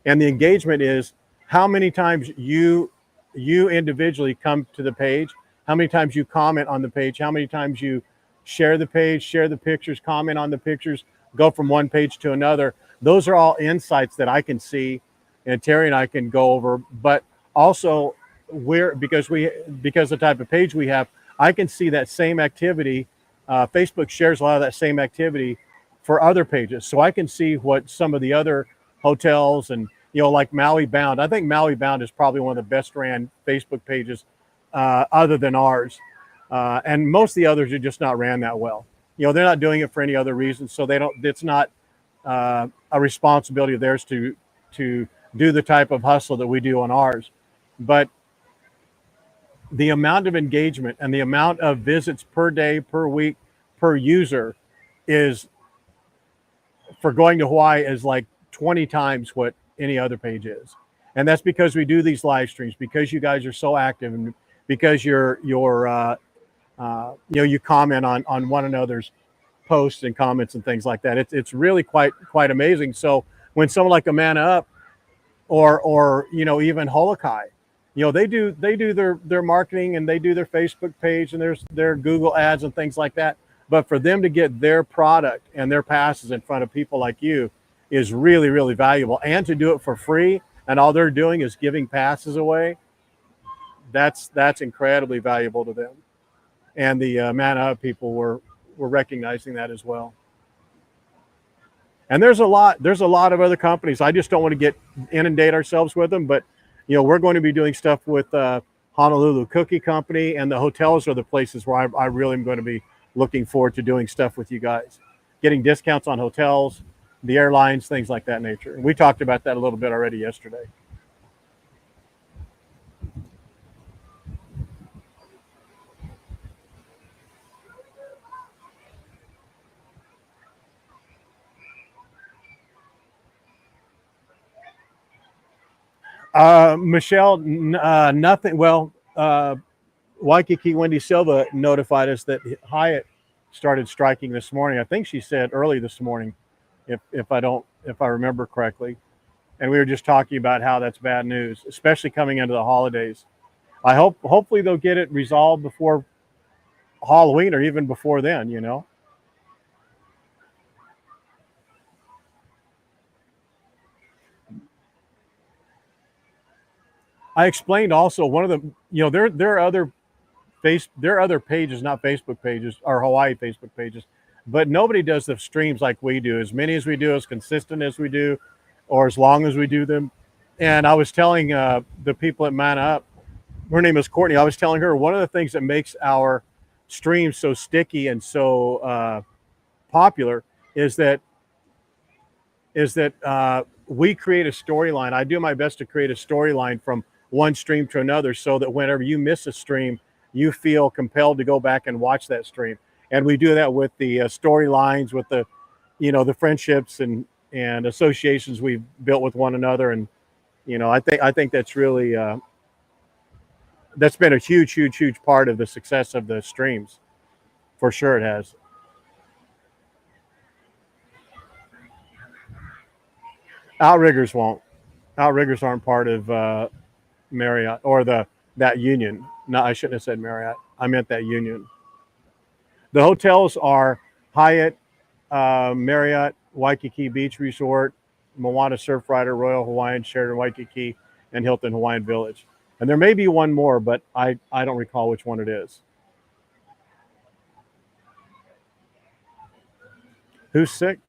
And the engagement is how many times you individually come to the page, how many times you comment on the page, how many times you share the page, share the pictures, comment on the pictures, go from one page to another. Those are all insights that I can see, and Terry and I can go over. But also, because the type of page we have, I can see that same activity. Facebook shares a lot of that same activity for other pages, so I can see what some of the other hotels and like Maui Bound. I think Maui Bound is probably one of the best ran Facebook pages other than ours, and most of the others are just not ran that well. They're not doing it for any other reason, so they don't. It's not a responsibility of theirs to do the type of hustle that we do on ours. But the amount of engagement and the amount of visits per day, per week, per user is, for going to Hawaii, is like 20 times what any other page is. And that's because we do these live streams, because you guys are so active, and because you comment on one another's posts and comments and things like that. It's really quite amazing. So when someone like a Mana Up or even Holokai, they do their marketing, and they do their Facebook page and their Google ads and things like that. But for them to get their product and their passes in front of people like you is really, really valuable. And to do it for free, and all they're doing is giving passes away, that's incredibly valuable to them. And the Mana Up people were recognizing that as well. And there's a lot of other companies. I just don't want to inundate ourselves with them, but we're going to be doing stuff with Honolulu Cookie Company, and the hotels are the places where I really am going to be looking forward to doing stuff with you guys, getting discounts on hotels, the airlines, things like that nature. And we talked about that a little bit already yesterday. Michelle, nothing. Well, Waikiki Wendy Silva notified us that Hyatt started striking this morning. I think she said early this morning, if I remember correctly. And we were just talking about how that's bad news, especially coming into the holidays. Hopefully they'll get it resolved before Halloween or even before then. You know. I explained also one of the, there are other there are other pages, not Facebook pages or Hawaii Facebook pages, but nobody does the streams like we do, as many as we do, as consistent as we do, or as long as we do them. And I was telling the people at Man Up, her name is Courtney. I was telling her one of the things that makes our streams so sticky and so popular is that we create a storyline. I do my best to create a storyline from one stream to another, so that whenever you miss a stream, you feel compelled to go back and watch that stream. And we do that with the storylines, with the, the friendships and associations we've built with one another. And I think that's really that's been a huge part of the success of the streams, for sure. It has. Outriggers won't. Outriggers aren't part of Marriott or that union. No, I shouldn't have said Marriott. I meant that union. The hotels are Hyatt, Marriott, Waikiki Beach Resort, Moana Surfrider, Royal Hawaiian, Sheraton Waikiki, and Hilton Hawaiian Village. And there may be one more, but I don't recall which one it is. Who's sick?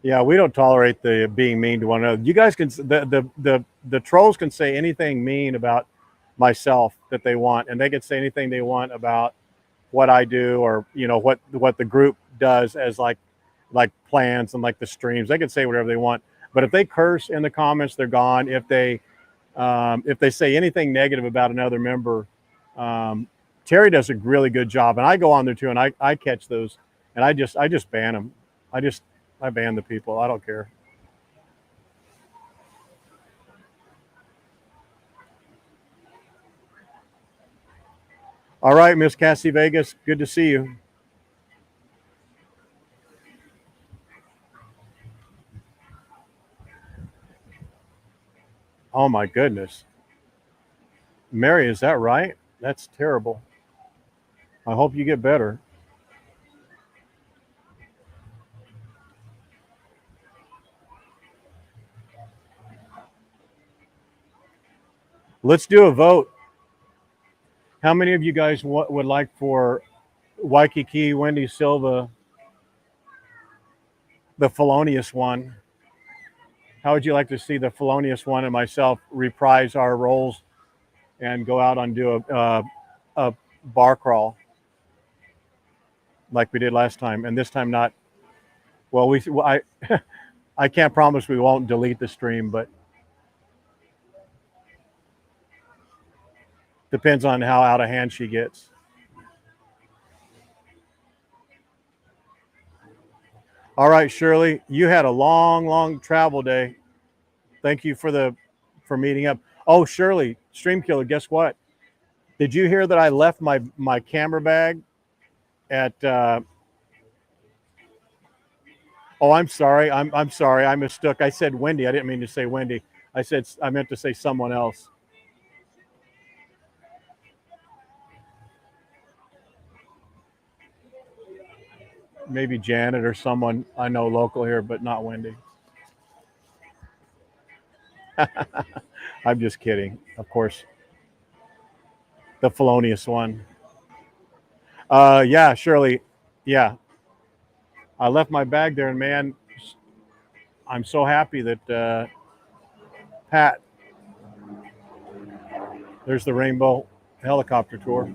Yeah, we don't tolerate the being mean to one another. You guys can the trolls can say anything mean about myself that they want, and they can say anything they want about what I do, or what the group does as like plans and like the streams. They can say whatever they want, but if they curse in the comments, they're gone. If they say anything negative about another member, um, Terry does a really good job, and I go on there too, and I catch those, and I just ban them. I just I ban the people. I don't care. All right, Miss Cassie Vegas, good to see you. Oh my goodness, Mary, is that right? That's terrible. I hope you get better. Let's do a vote. How many of you guys would like for Waikiki Wendy Silva, the felonious one? How would you like to see the felonious one and myself reprise our roles and go out and do a bar crawl like we did last time, and this time not? Well, I can't promise we won't delete the stream, but depends on how out of hand she gets. All right, Shirley, you had a long travel day. Thank you for meeting up. Oh, Shirley, Stream Killer, guess what? Did you hear that I left my camera bag at? Oh, I'm sorry. I'm sorry. I mistook. I said Wendy. I didn't mean to say Wendy. I meant to say someone else. maybe Janet or someone I know local here, but not Wendy. I'm just kidding. Of course, the felonious one. Yeah, Shirley. Yeah, I left my bag there, and man, I'm so happy that Pat. There's the rainbow helicopter tour.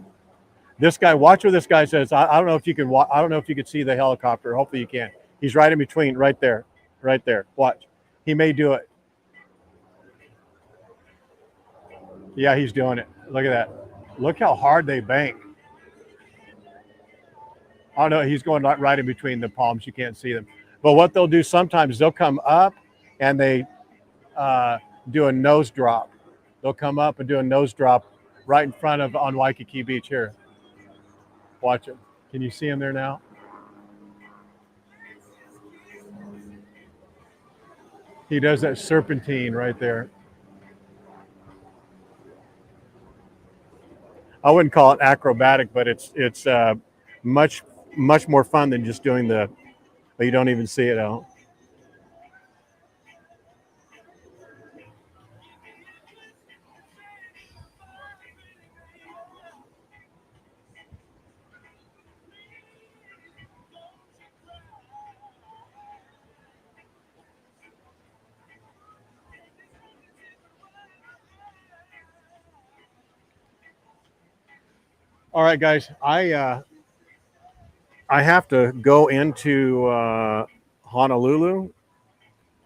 This guy, watch what this guy says. I don't know if you can. I don't know if you can see the helicopter. Hopefully you can. He's right in between, right there, right there. Watch. He may do it. Yeah, he's doing it. Look at that. Look how hard they bank. Oh no, he's going right in between the palms. You can't see them. But what they'll do sometimes, they'll come up and they do a nose drop. They'll come up and do a nose drop right in front of on Waikiki Beach here. Watch him. Can you see him there now? He does that serpentine right there. I wouldn't call it acrobatic, but it's much more fun than just doing the. But you don't even see it out. All right, guys. I have to go into Honolulu,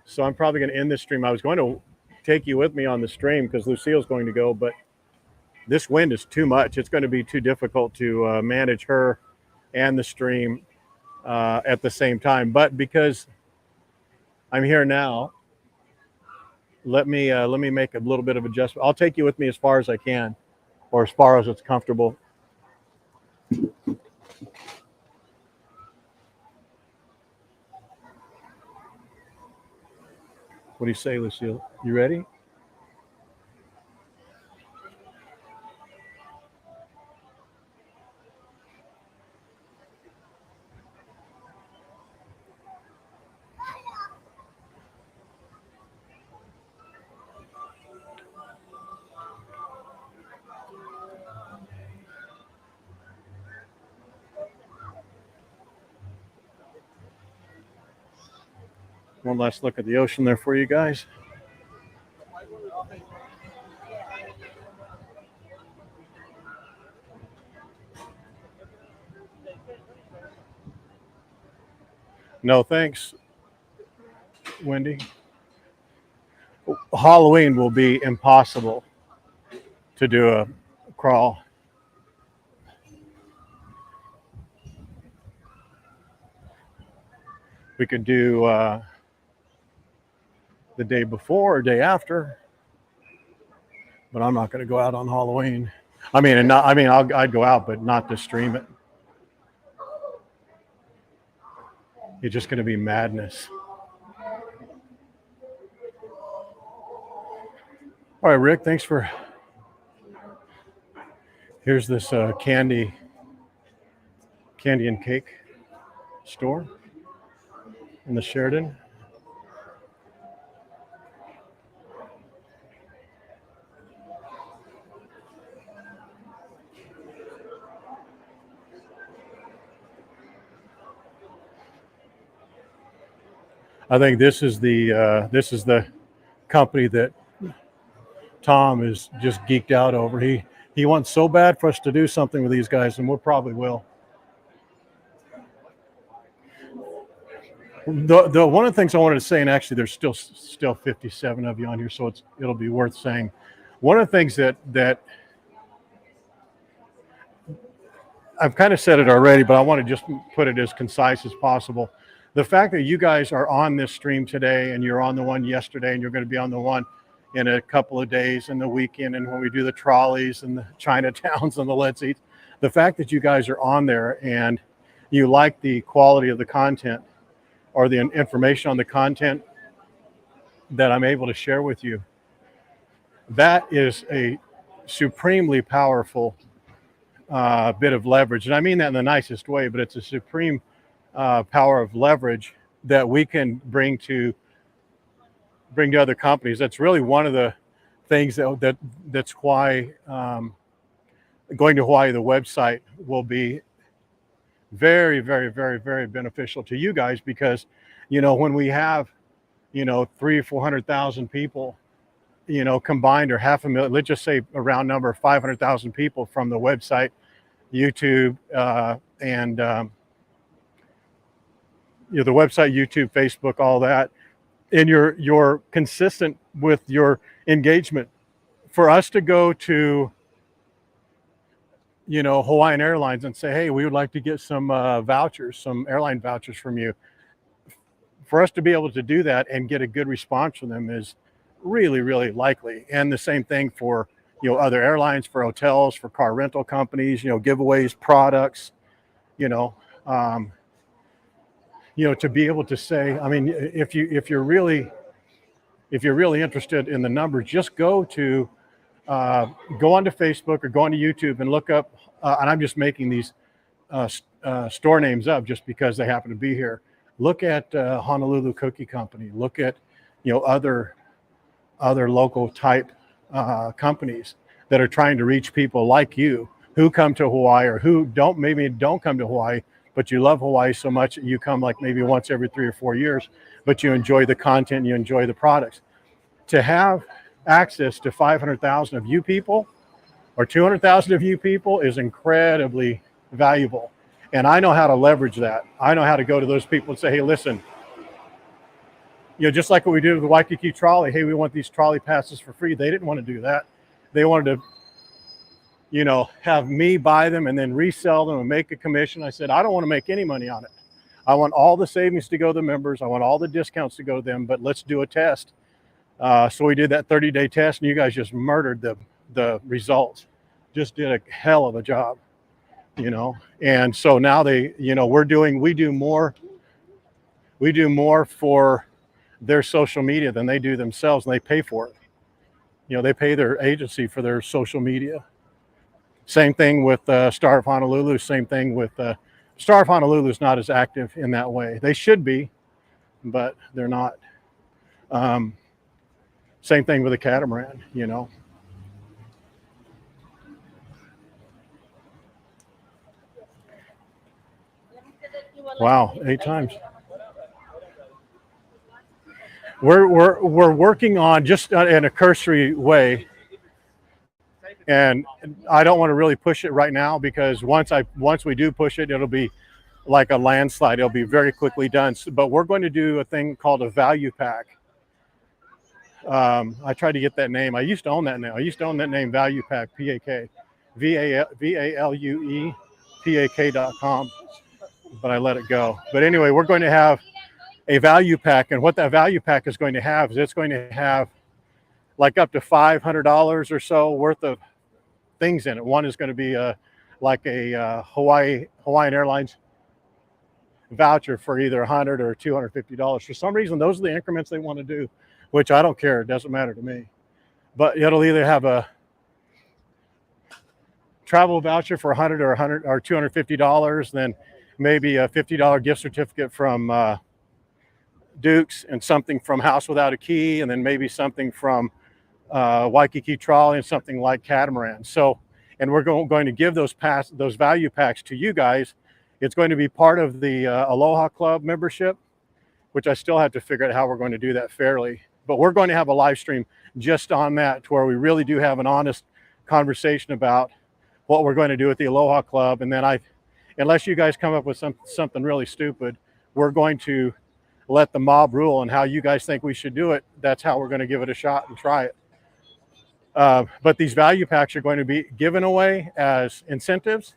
so I'm probably going to end this stream. I was going to take you with me on the stream because Lucille's going to go, but this wind is too much. It's going to be too difficult to manage her and the stream at the same time. But because I'm here now, let me make a little bit of adjustment. I'll take you with me as far as I can, or as far as it's comfortable. What do you say, Lucille? You ready? One last look at the ocean there for you guys. No, thanks, Wendy. Halloween will be impossible to do a crawl. We could do the day before or day after, but I'm not going to go out on Halloween. I'd go out, but not to stream it. It's just going to be madness. All right, Rick, thanks for. Here's this candy and cake store in the Sheridan. I think this is the company that Tom is just geeked out over. He wants so bad for us to do something with these guys, and we probably will. The one of the things I wanted to say, and actually there's still 57 of you on here, so it'll be worth saying. One of the things that I've kind of said it already, but I want to just put it as concise as possible. The fact that you guys are on this stream today, and you're on the one yesterday, and you're going to be on the one in a couple of days and the weekend, and when we do the trolleys and the Chinatowns and the Let's Eat, the fact that you guys are on there and you like the quality of the content or the information on the content that I'm able to share with you, that is a supremely powerful bit of leverage. And I mean that in the nicest way, but it's a supreme power of leverage that we can bring to other companies. That's really one of the things that's why going to Hawaii, the website will be very, very, very, very beneficial to you guys, because, when we have, 300,000 or 400,000 people, combined, or 500,000, let's just say a round number, 500,000 people from the website, YouTube, and the website, YouTube, Facebook, all that, and you're consistent with your engagement. For us to go to Hawaiian Airlines and say, hey, we would like to get some vouchers, some airline vouchers from you. For us to be able to do that and get a good response from them is really, really likely. And the same thing for, other airlines, for hotels, for car rental companies, giveaways, products, to be able to say, I mean, if you're really interested in the numbers, just go onto Facebook or go onto YouTube and look up, and I'm just making these store names up just because they happen to be here. Look at Honolulu Cookie Company. Look at other local type companies that are trying to reach people like you who come to Hawaii, or who maybe don't come to Hawaii, but you love Hawaii so much that you come like maybe once every 3 or 4 years, but you enjoy the content, you enjoy the products. To have access to 500,000 of you people or 200,000 of you people is incredibly valuable. And I know how to leverage that. I know how to go to those people and say, hey, listen, just like what we did with the Waikiki trolley. Hey, we want these trolley passes for free. They didn't want to do that. They wanted to, have me buy them and then resell them and make a commission. I said, I don't want to make any money on it. I want all the savings to go to the members. I want all the discounts to go to them, but let's do a test. So we did that 30-day test, and you guys just murdered the results. Just did a hell of a job, And so now we do more for their social media than they do themselves, and they pay for it. They pay their agency for their social media. Same thing with Star of Honolulu. Same thing with Star of Honolulu is not as active in that way. They should be, but they're not. Same thing with the Catamaran, Wow, 8 times. We're working on, just in a cursory way, and I don't want to really push it right now, because once we do push it, it'll be like a landslide. It'll be very quickly done. But we're going to do a thing called a value pack. I tried to get that name. I used to own that name. Value Pack, PAK, VALUE-PAK.com, but I let it go. But anyway, we're going to have a value pack, and what that value pack is going to have is it's going to have like up to $500 or so worth of things in it. One is going to be like a Hawaiian Airlines voucher for either $100 or $250. For some reason, those are the increments they want to do, which I don't care. It doesn't matter to me. But it'll either have a travel voucher for $100 or $250, then maybe a $50 gift certificate from Duke's, and something from House Without a Key, and then maybe something from Waikiki Trolley, and something like Catamaran. So, and we're going to give those value packs to you guys. It's going to be part of the Aloha Club membership, which I still have to figure out how we're going to do that fairly. But we're going to have a live stream just on that, to where we really do have an honest conversation about what we're going to do with the Aloha Club. And then unless you guys come up with something really stupid, we're going to let the mob rule on how you guys think we should do it. That's how we're going to give it a shot and try it. But these value packs are going to be given away as incentives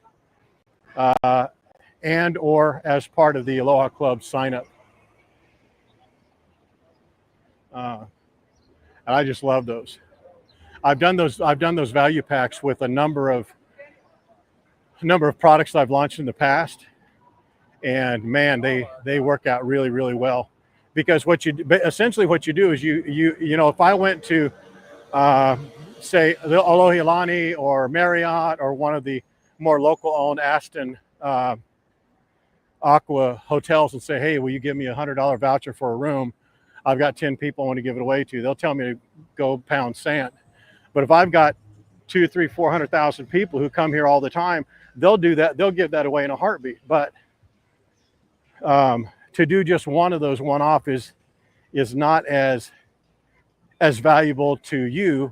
and or as part of the Aloha Club sign up. And I just love those. I've done those value packs with a number of products that I've launched in the past, and man, they work out really, really well. Because essentially what you do is you if I went to say the Alohilani or Marriott or one of the more local owned Aston Aqua hotels and say, hey, will you give me $100 voucher for a room? I've got 10 people I want to give it away to. They'll tell me to go pound sand. But if I've got 2, 3, 400,000 people who come here all the time, they'll do that. They'll give that away in a heartbeat. But to do just one of those one-off is not as valuable to you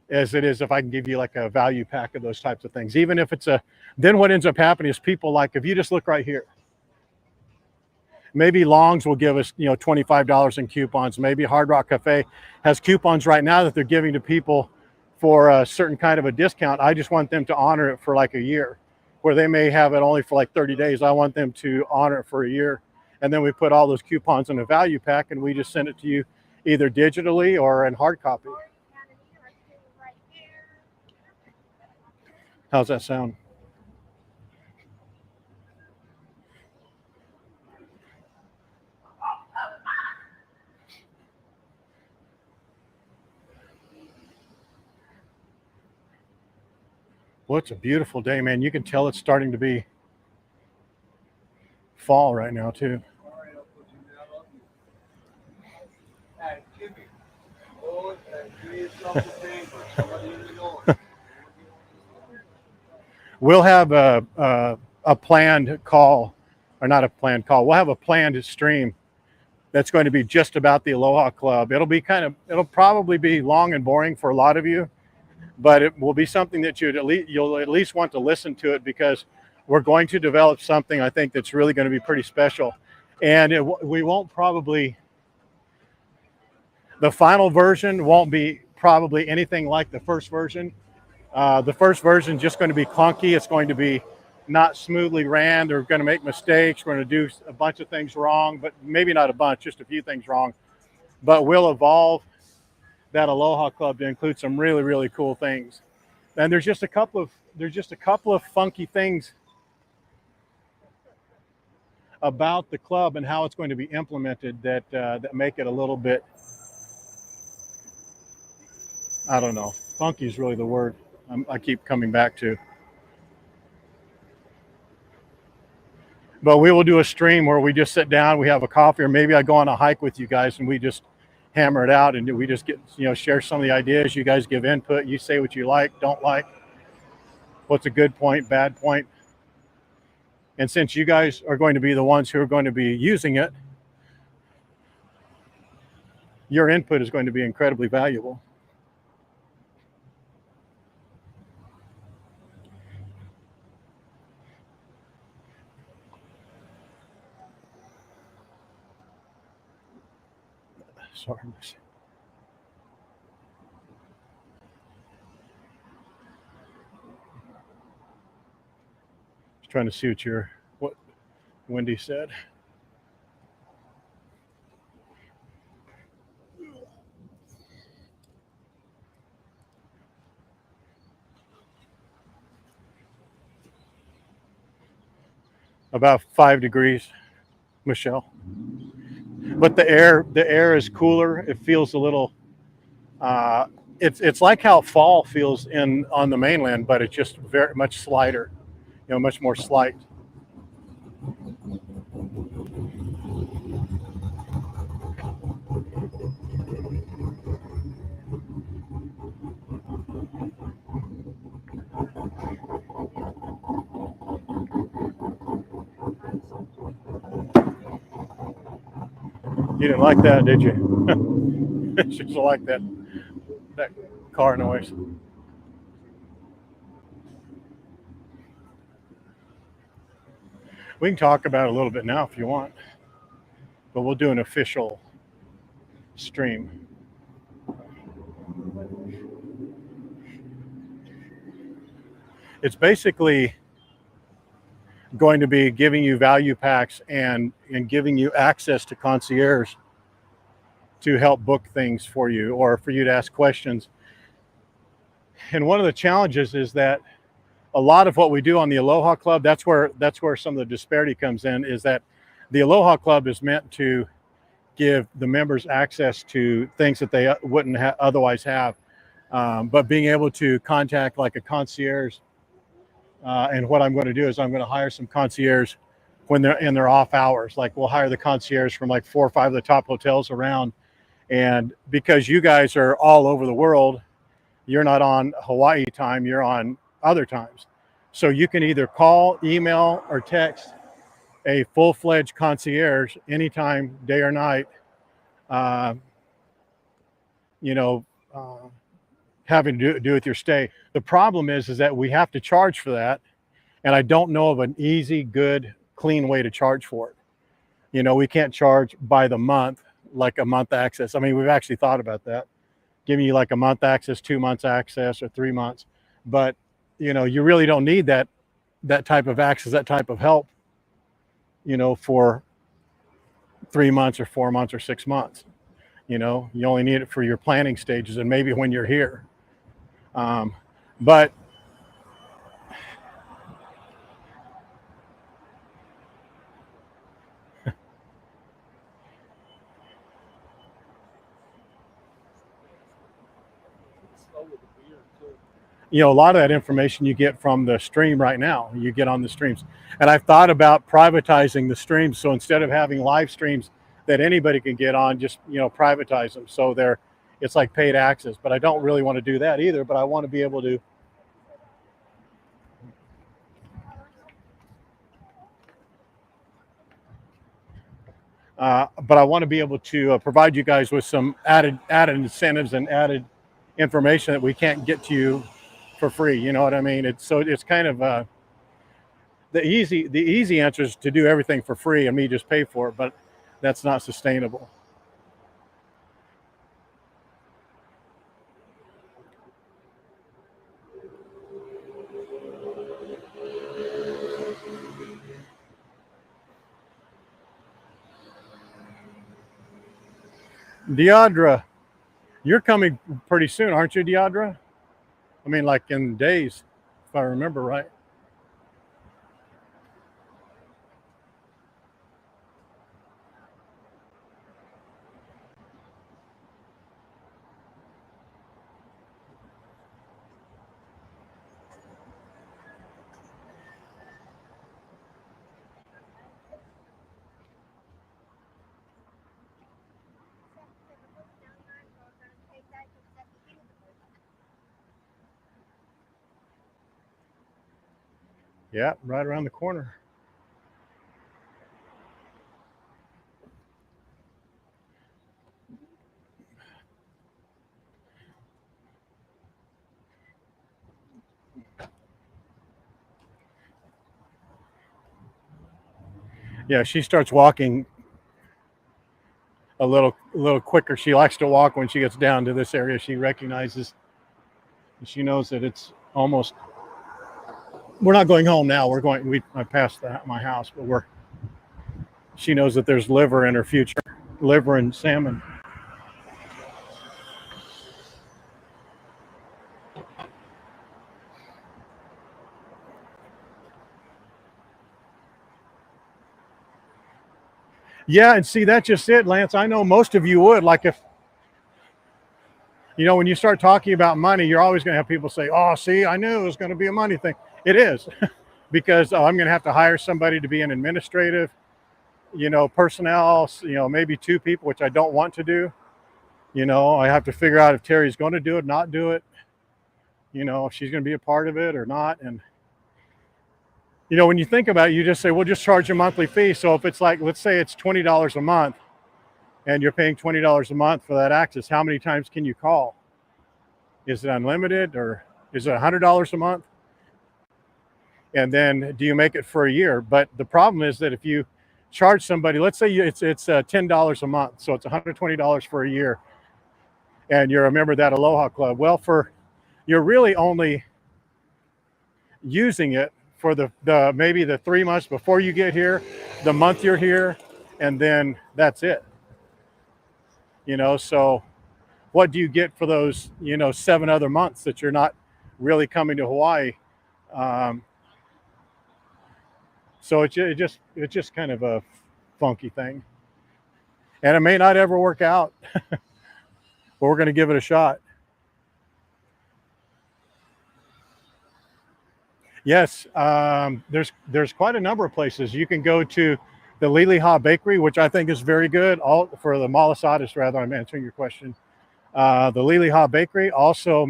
as it is if I can give you like a value pack of those types of things. Even if it's then what ends up happening is people, like, if you just look right here, maybe Long's will give us, $25 in coupons. Maybe Hard Rock Cafe has coupons right now that they're giving to people for a certain kind of a discount. I just want them to honor it for like a year, where they may have it only for like 30 days. I want them to honor it for a year. And then we put all those coupons in a value pack and we just send it to you either digitally or in hard copy. How's that sound? Well, it's a beautiful day, man. You can tell it's starting to be fall right now, too. We'll have a planned call, or not a planned call. We'll have a planned stream that's going to be just about the Aloha Club. It'll probably be long and boring for a lot of you, but it will be something that you'll at least want to listen to it, because we're going to develop something I think that's really going to be pretty special. And we won't probably, the final version won't be probably anything like the first version. The first version is just going to be clunky. It's going to be not smoothly ran. They're going to make mistakes. We're going to do a bunch of things wrong, but maybe not a bunch, just a few things wrong. But we'll evolve that Aloha Club to include some really, really cool things. And there's just a couple of funky things about the club and how it's going to be implemented that make it a little bit, I don't know, funky is really the word I keep coming back to. But we will do a stream where we just sit down, we have a coffee, or maybe I go on a hike with you guys and we just hammer it out, and we just get, share some of the ideas. You guys give input. You say what you like, don't like, what's a good point, bad point. And since you guys are going to be the ones who are going to be using it, your input is going to be incredibly valuable. Sorry. Just trying to see what Wendy said. About 5 degrees, Michelle. But the air is cooler. It feels a little. It's like how fall feels on the mainland, but it's just very much slighter. Much more slight. You didn't like that, did you? She just like that car noise. We can talk about it a little bit now if you want, but we'll do an official stream. It's basically going to be giving you value packs and giving you access to concierge to help book things for you, or for you to ask questions. And one of the challenges is that a lot of what we do on the Aloha Club, that's where some of the disparity comes in, is that the Aloha Club is meant to give the members access to things that they wouldn't otherwise have. But being able to contact like a concierge, and what I'm going to do is I'm going to hire some concierge when they're in their off hours. Like we'll hire the concierge from like 4 or 5 of the top hotels around. And because you guys are all over the world, you're not on Hawaii time, you're on other times. So you can either call, email, or text a full-fledged concierge anytime, day or night, uh, you know, having to do with your stay. The problem is that we have to charge for that. And I don't know of an easy, good, clean way to charge for it. You know, we can't charge by the month, like a month access. I mean, we've actually thought about that, giving you like a month access, 2 months access, or 3 months. But, you know, you really don't need that type of access, that type of help, you know, for 3 months or 4 months or 6 months. You know, you only need it for your planning stages and maybe when you're here. But you know, a lot of that information you get from the stream right now. You get on the streams. And I've thought about privatizing the streams. So instead of having live streams that anybody can get on, just, you know, privatize them. So it's like paid access. But I don't really want to do that either. But I want to be able to. But I want to be able to provide you guys with some added incentives and added information that we can't get to you for free. You know what I mean? It's kind of the easy answer is to do everything for free and me just pay for it, but that's not sustainable. Deidre, you're coming pretty soon, aren't you, Deidre? I mean, like in days, if I remember right. Yeah, right around the corner. Yeah, she starts walking a little quicker. She likes to walk when she gets down to this area. She recognizes, she knows that it's almost. We're not going home now. I passed my house, but she knows that there's liver in her future, liver and salmon. Yeah, and see, that's just it, Lance. I know most of you would. Like if, you know, when you start talking about money, you're always going to have people say, oh, see, I knew it was going to be a money thing. It is because I'm going to have to hire somebody to be an administrative, you know, personnel, you know, maybe 2 people, which I don't want to do. You know, I have to figure out if Terry's going to do it, not do it, you know, if she's going to be a part of it or not. And, you know, when you think about it, you just say, well, just charge a monthly fee. So if it's like, let's say it's $20 a month and you're paying $20 a month for that access, how many times can you call? Is it unlimited or is it $100 a month? And then do you make it for a year? But the problem is that if you charge somebody, let's say it's $10 a month, so it's $120 for a year, and you're a member of that Aloha Club. Well, you're really only using it for the maybe the 3 months before you get here, the month you're here, and then that's it. You know, so what do you get for those, you know, 7 other months that you're not really coming to Hawaii? So it's just kind of a funky thing, and it may not ever work out, but we're going to give it a shot. Yes, there's quite a number of places. You can go to the Liliha Bakery, which I think is very good. All for the malasadas, rather. I'm answering your question. The Liliha Bakery, also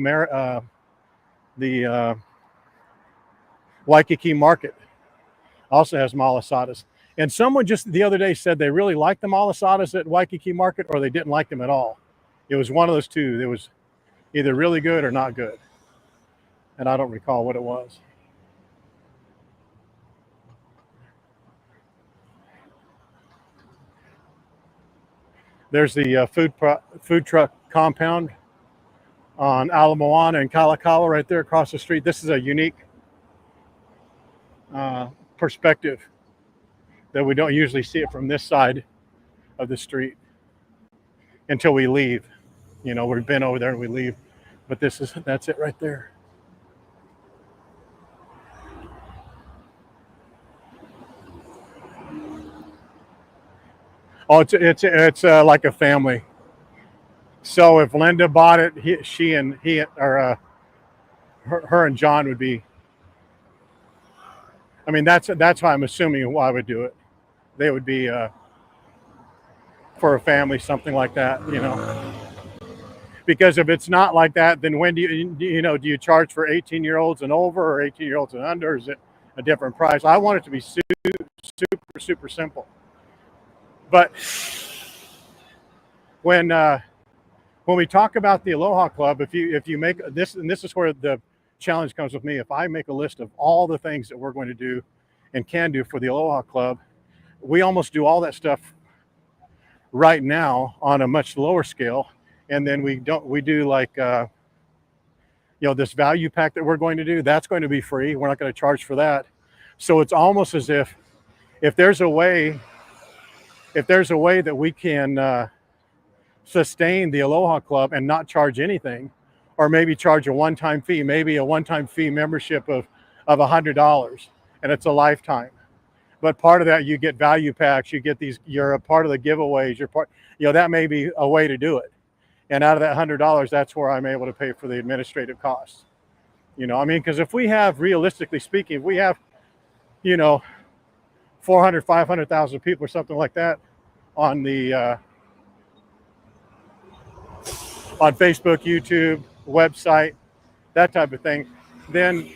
the Waikiki Market also has malasadas. And someone just the other day said they really liked the malasadas at Waikiki Market, or they didn't like them at all. It was one of those two. It was either really good or not good, and I don't recall what it was. There's the food truck compound on Ala Moana and Kalakaua right there across the street. This is a unique uh, perspective that we don't usually see it from this side of the street until we leave. You know, we've been over there and we leave, but that's it right there. Oh, it's like a family. So if Linda bought it, she and he or her and John would be. I mean, that's why I'm assuming why I would do it. They would be for a family, something like that, you know. Because if it's not like that, then when do you charge for 18-year-olds and over, or 18-year-olds and under? Or is it a different price? I want it to be super simple. But when when we talk about the Aloha Club, if you make this, and this is where the challenge comes with me. If I make a list of all the things that we're going to do and can do for the Aloha Club, we almost do all that stuff right now on a much lower scale, and then we do like this value pack that we're going to do. That's going to be free. We're not going to charge for that. So it's almost as if there's a way that we can sustain the Aloha Club and not charge anything, or maybe charge a one-time fee, maybe a one-time fee membership of $100, and it's a lifetime. But part of that, you get value packs, you get these, you're a part of the giveaways, you're part, that may be a way to do it. And out of that $100, that's where I'm able to pay for the administrative costs. I mean, because if we have, realistically speaking, if we have, 400, 500,000 people or something like that on the on Facebook, YouTube, website, that type of thing, then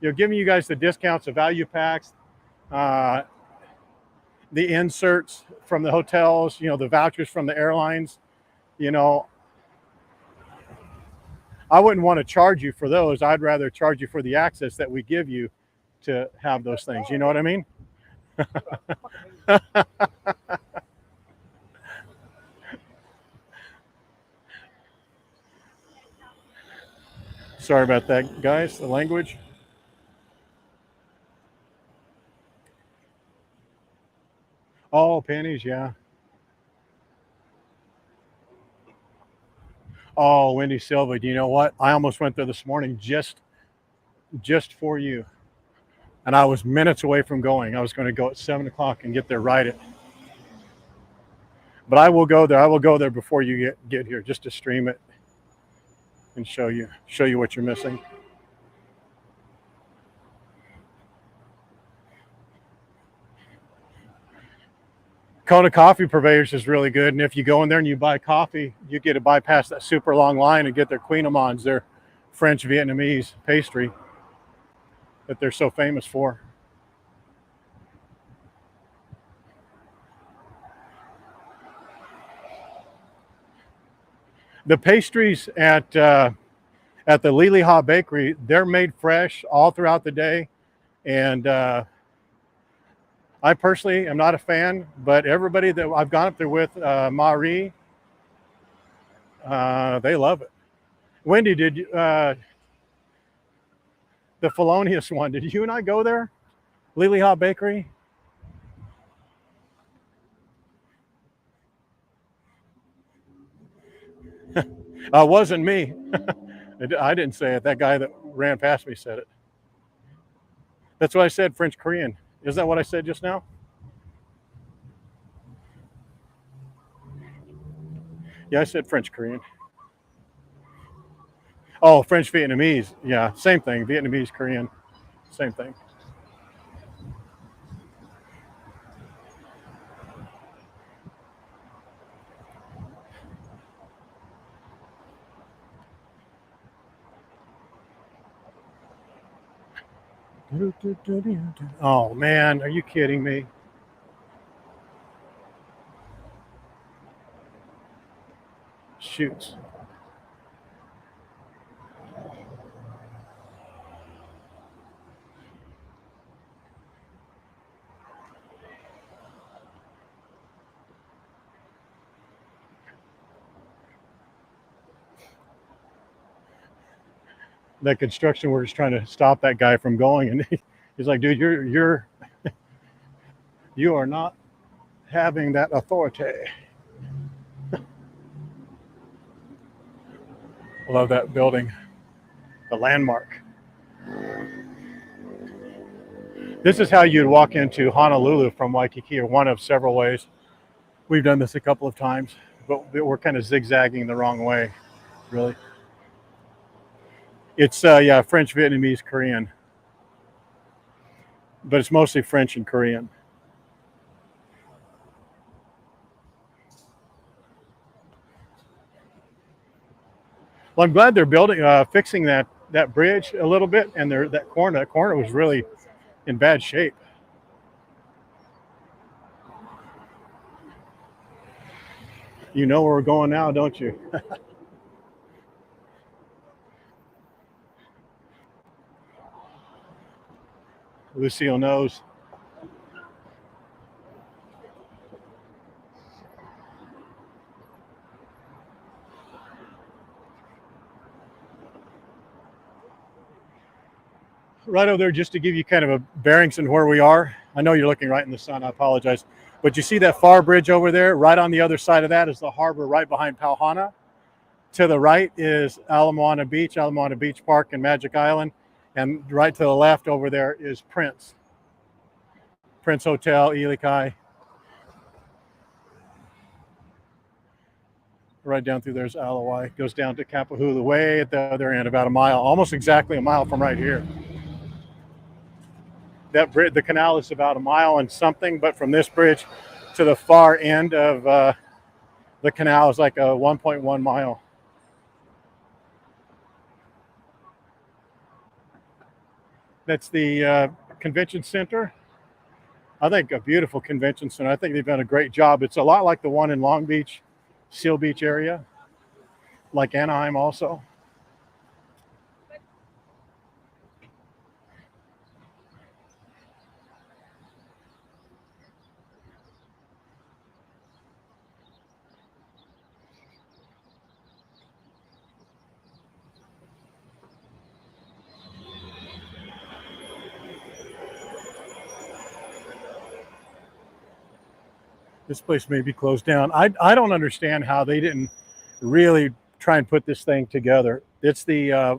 giving you guys the discounts, the value packs, uh, the inserts from the hotels, the vouchers from the airlines, you know, I wouldn't want to charge you for those. I'd rather charge you for the access that we give you to have those things. You know what I mean? Sorry about that, guys, the language. Oh, pennies, yeah. Oh, Wendy Silva, do you know what? I almost went there this morning just for you. And I was minutes away from going. I was going to go at 7 o'clock and get there right at. But I will go there. I will go there before you get here, just to stream it and show you what you're missing. Kona Coffee Purveyors is really good, and if you go in there and you buy coffee, you get to bypass that super long line and get their kouign-amanns, their French Vietnamese pastry that they're so famous for. The pastries at the Liliha Bakery, they're made fresh all throughout the day, and I personally am not a fan, but everybody that I've gone up there with, Marie, they love it. Wendy, did you, the felonious one, did you and I go there? Liliha Bakery? Wasn't me. I didn't say it. That guy that ran past me said it. That's what I said, French Korean. Isn't that what I said just now? Yeah, I said French Korean. Oh, French Vietnamese. Yeah, same thing. Vietnamese, Korean, same thing. Oh man, are you kidding me? Shoots. That construction worker's trying to stop that guy from going, and he's like, "Dude, you are not having that authority." I love that building, the landmark. This is how you'd walk into Honolulu from Waikiki, or one of several ways. We've done this a couple of times, but we're kind of zigzagging the wrong way, really. It's yeah, French, Vietnamese, Korean, but it's mostly French and Korean. Well, I'm glad they're fixing that bridge a little bit, and that corner was really in bad shape. You know where we're going now, don't you? Lucille knows. Right over there, just to give you kind of a bearings in where we are. I know you're looking right in the sun. I apologize, but you see that far bridge over there? Right on the other side of that is the harbor, right behind Pauhana. To the right is Ala Moana Beach Park, and Magic Island, and right to the left over there is Prince Hotel, Ilikai. Right down through there's Alawai. Goes down to Kapahulu, way at the other end, about a mile, almost exactly a mile from right here. That bridge, the canal is about a mile and something, but from this bridge to the far end of the canal is like a 1.1 mile. That's the convention center. I think a beautiful convention center. I think they've done a great job. It's a lot like the one in Long Beach, Seal Beach area, like Anaheim also. This place may be closed down. I don't understand how they didn't really try and put this thing together. It's the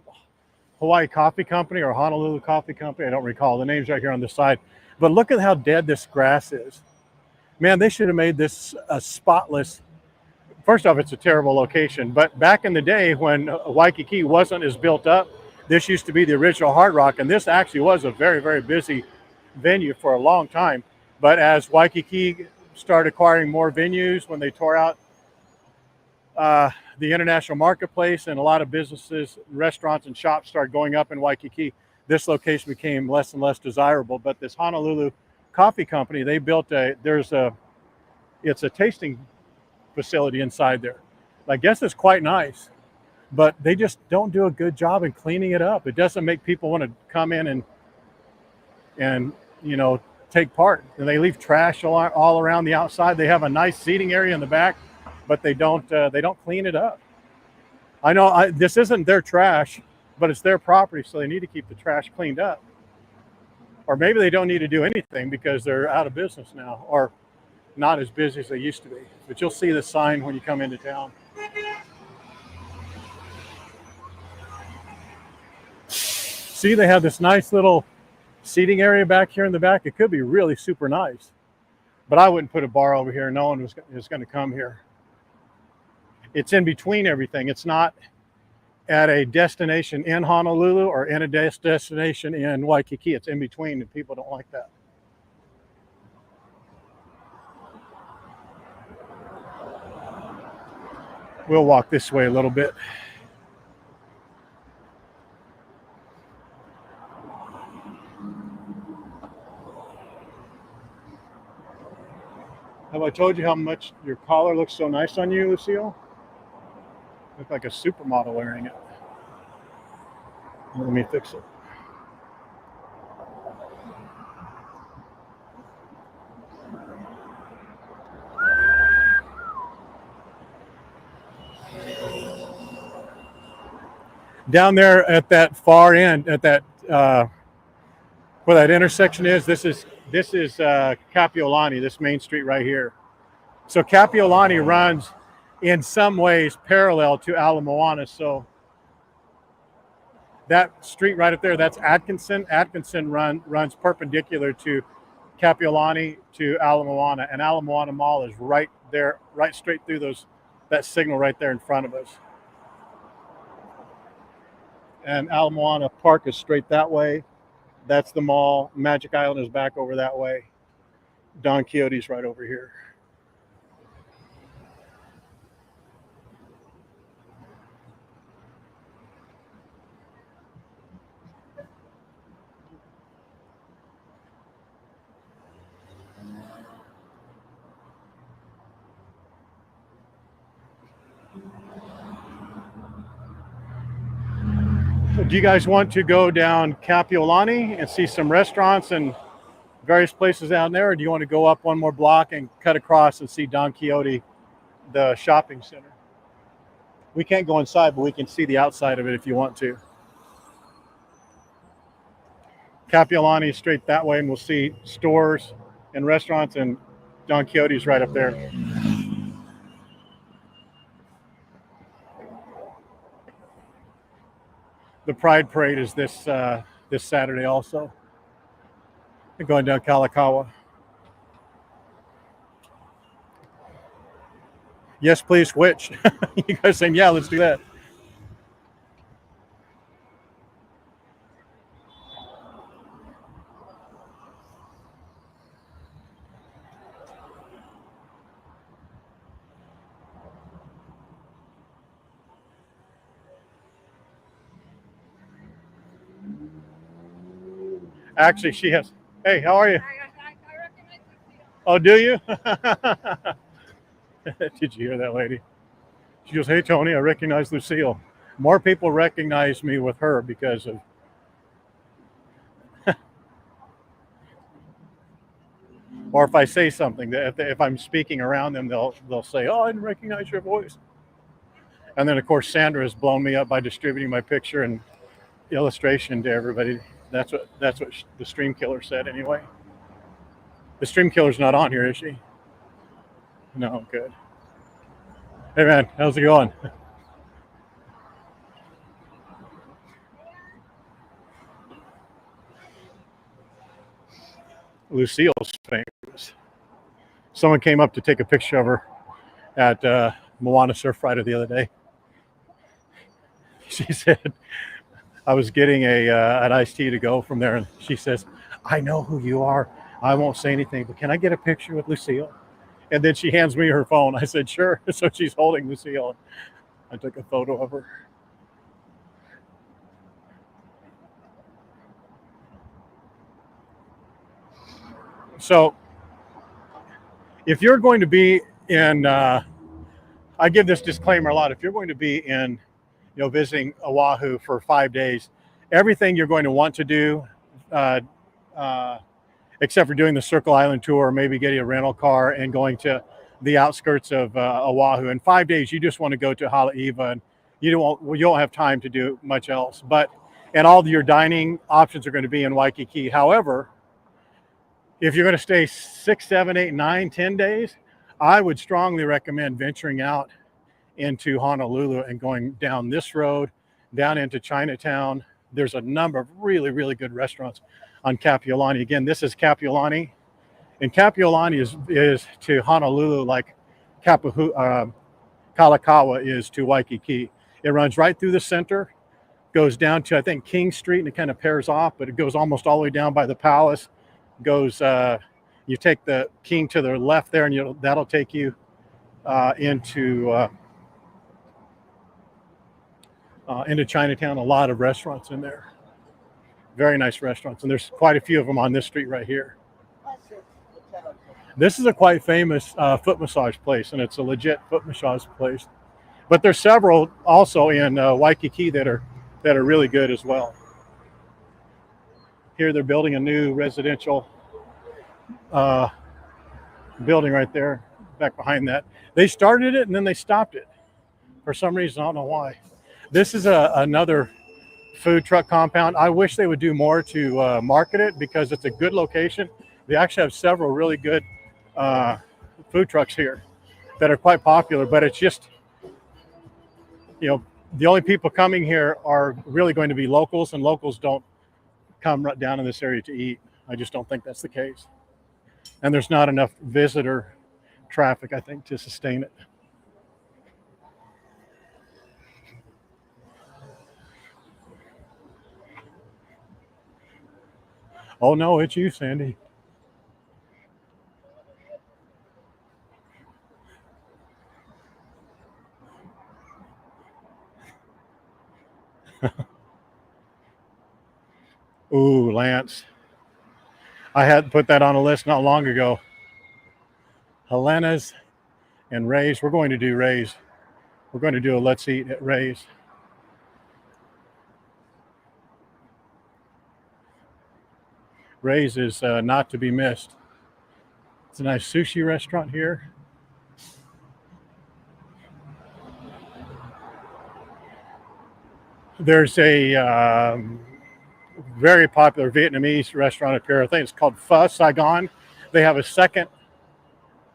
Hawaii Coffee Company or Honolulu Coffee Company. I don't recall. The name's right here on the side. But look at how dead this grass is. Man, they should have made this a spotless. First off, it's a terrible location. But back in the day when Waikiki wasn't as built up, this used to be the original Hard Rock. And this actually was a very, very busy venue for a long time. But as Waikiki started acquiring more venues, when they tore out the international marketplace, and a lot of businesses, restaurants, and shops started going up in Waikiki, this location became less and less desirable. But this Honolulu Coffee Company, they built it's a tasting facility inside there. I guess it's quite nice, but they just don't do a good job in cleaning it up. It doesn't make people want to come in and take part. And they leave trash all around the outside. They have a nice seating area in the back, but they don't clean it up. I know this isn't their trash, but it's their property, so they need to keep the trash cleaned up. Or maybe they don't need to do anything because they're out of business now, or not as busy as they used to be. But you'll see the sign when you come into town. See, they have this nice little seating area back here in the back. It could be really super nice, but I wouldn't put a bar over here. No one is going to come here. It's in between everything. It's not at a destination in Honolulu or in a destination in Waikiki. It's in between, and people don't like that. We'll walk this way a little bit. Have I told you how much your collar looks so nice on you, Lucille? You look like a supermodel wearing it. Let me fix it. Down there at that far end, at that where that intersection is, this is Kapiolani, this main street right here. So Kapiolani runs in some ways parallel to Ala Moana. So that street right up there, that's Atkinson. Atkinson runs perpendicular to Kapiolani to Ala Moana, and Ala Moana Mall is right there, right straight through that signal right there in front of us. And Ala Moana Park is straight that way. That's the mall. Magic Island is back over that way. Don Quixote's right over here. Do you guys want to go down Kapiolani and see some restaurants and various places down there, or do you want to go up one more block and cut across and see Don Quixote, the shopping center? We can't go inside, but we can see the outside of it if you want to. Kapiolani is straight that way, and we'll see stores and restaurants, and Don Quixote's right up there. The Pride Parade is this Saturday also. They're going down Kalakaua. Yes, please, which? You guys saying, yeah, let's do that. Actually, she has. Hey, how are you? I recognize Lucille. Oh, do you? Did you hear that lady? She goes, hey, Tony, I recognize Lucille. More people recognize me with her because of. Or if I say something, if I'm speaking around them, they'll say, oh, I didn't recognize your voice. And then, of course, Sandra has blown me up by distributing my picture and illustration to everybody. That's what the stream killer said anyway. The stream killer's not on here, is she? No, good. Hey man, how's it going? Lucille's famous. Someone came up to take a picture of her at Moana Surf Rider the other day. She said, I was getting an iced tea to go from there, and she says, I know who you are. I won't say anything, but can I get a picture with Lucille? And then she hands me her phone. I said, sure. So she's holding Lucille. I took a photo of her. So if you're going to be in, I give this disclaimer a lot. If you're going to be in, visiting Oahu for 5 days, everything you're going to want to do, except for doing the Circle Island tour, maybe getting a rental car and going to the outskirts of Oahu. In 5 days, you just want to go to Haleiwa, and you won't have time to do much else. And all of your dining options are going to be in Waikiki. However, if you're going to stay 6, 7, 8, 9, 10 days, I would strongly recommend venturing out into Honolulu and going down this road, down into Chinatown. There's a number of really, really good restaurants on Kapiolani. Again, this is Kapiolani, and Kapiolani is to Honolulu like Kalakaua is to Waikiki. It runs right through the center, goes down to, I think, King Street, and it kind of pairs off, but it goes almost all the way down by the palace. Goes, you take the King to the left there, and that'll take you into Chinatown. A lot of restaurants in there. Very nice restaurants, and there's quite a few of them on this street right here. This is a quite famous foot massage place, and it's a legit foot massage place. But there's several also in Waikiki that are really good as well. Here they're building a new residential building right there, back behind that. They started it and then they stopped it for some reason. I don't know why. This is another food truck compound. I wish they would do more to market it, because it's a good location. They actually have several really good food trucks here that are quite popular, but it's just, the only people coming here are really going to be locals, and locals don't come right down in this area to eat. I just don't think that's the case. And there's not enough visitor traffic, I think, to sustain it. Oh no, it's you, Sandy. Ooh, Lance. I had put that on a list not long ago. Helena's and Ray's. We're going to do Ray's. We're going to do a Let's Eat at Ray's. Ray's is not to be missed. It's a nice sushi restaurant here. There's a very popular Vietnamese restaurant up here. I think it's called Pho Saigon. They have a second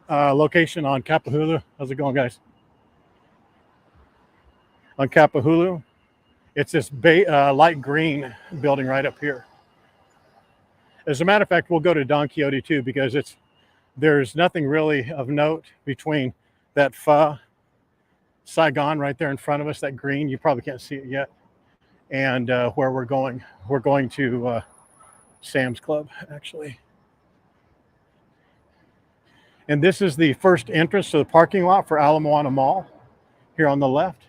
location on Kapahulu. How's it going, guys? On Kapahulu. It's this light green building right up here. As a matter of fact, we'll go to Don Quixote too, because there's nothing really of note between that Pho Saigon right there in front of us, that green. You probably can't see it yet. And where we're going. We're going to Sam's Club, actually. And this is the first entrance to the parking lot for Ala Moana Mall, here on the left.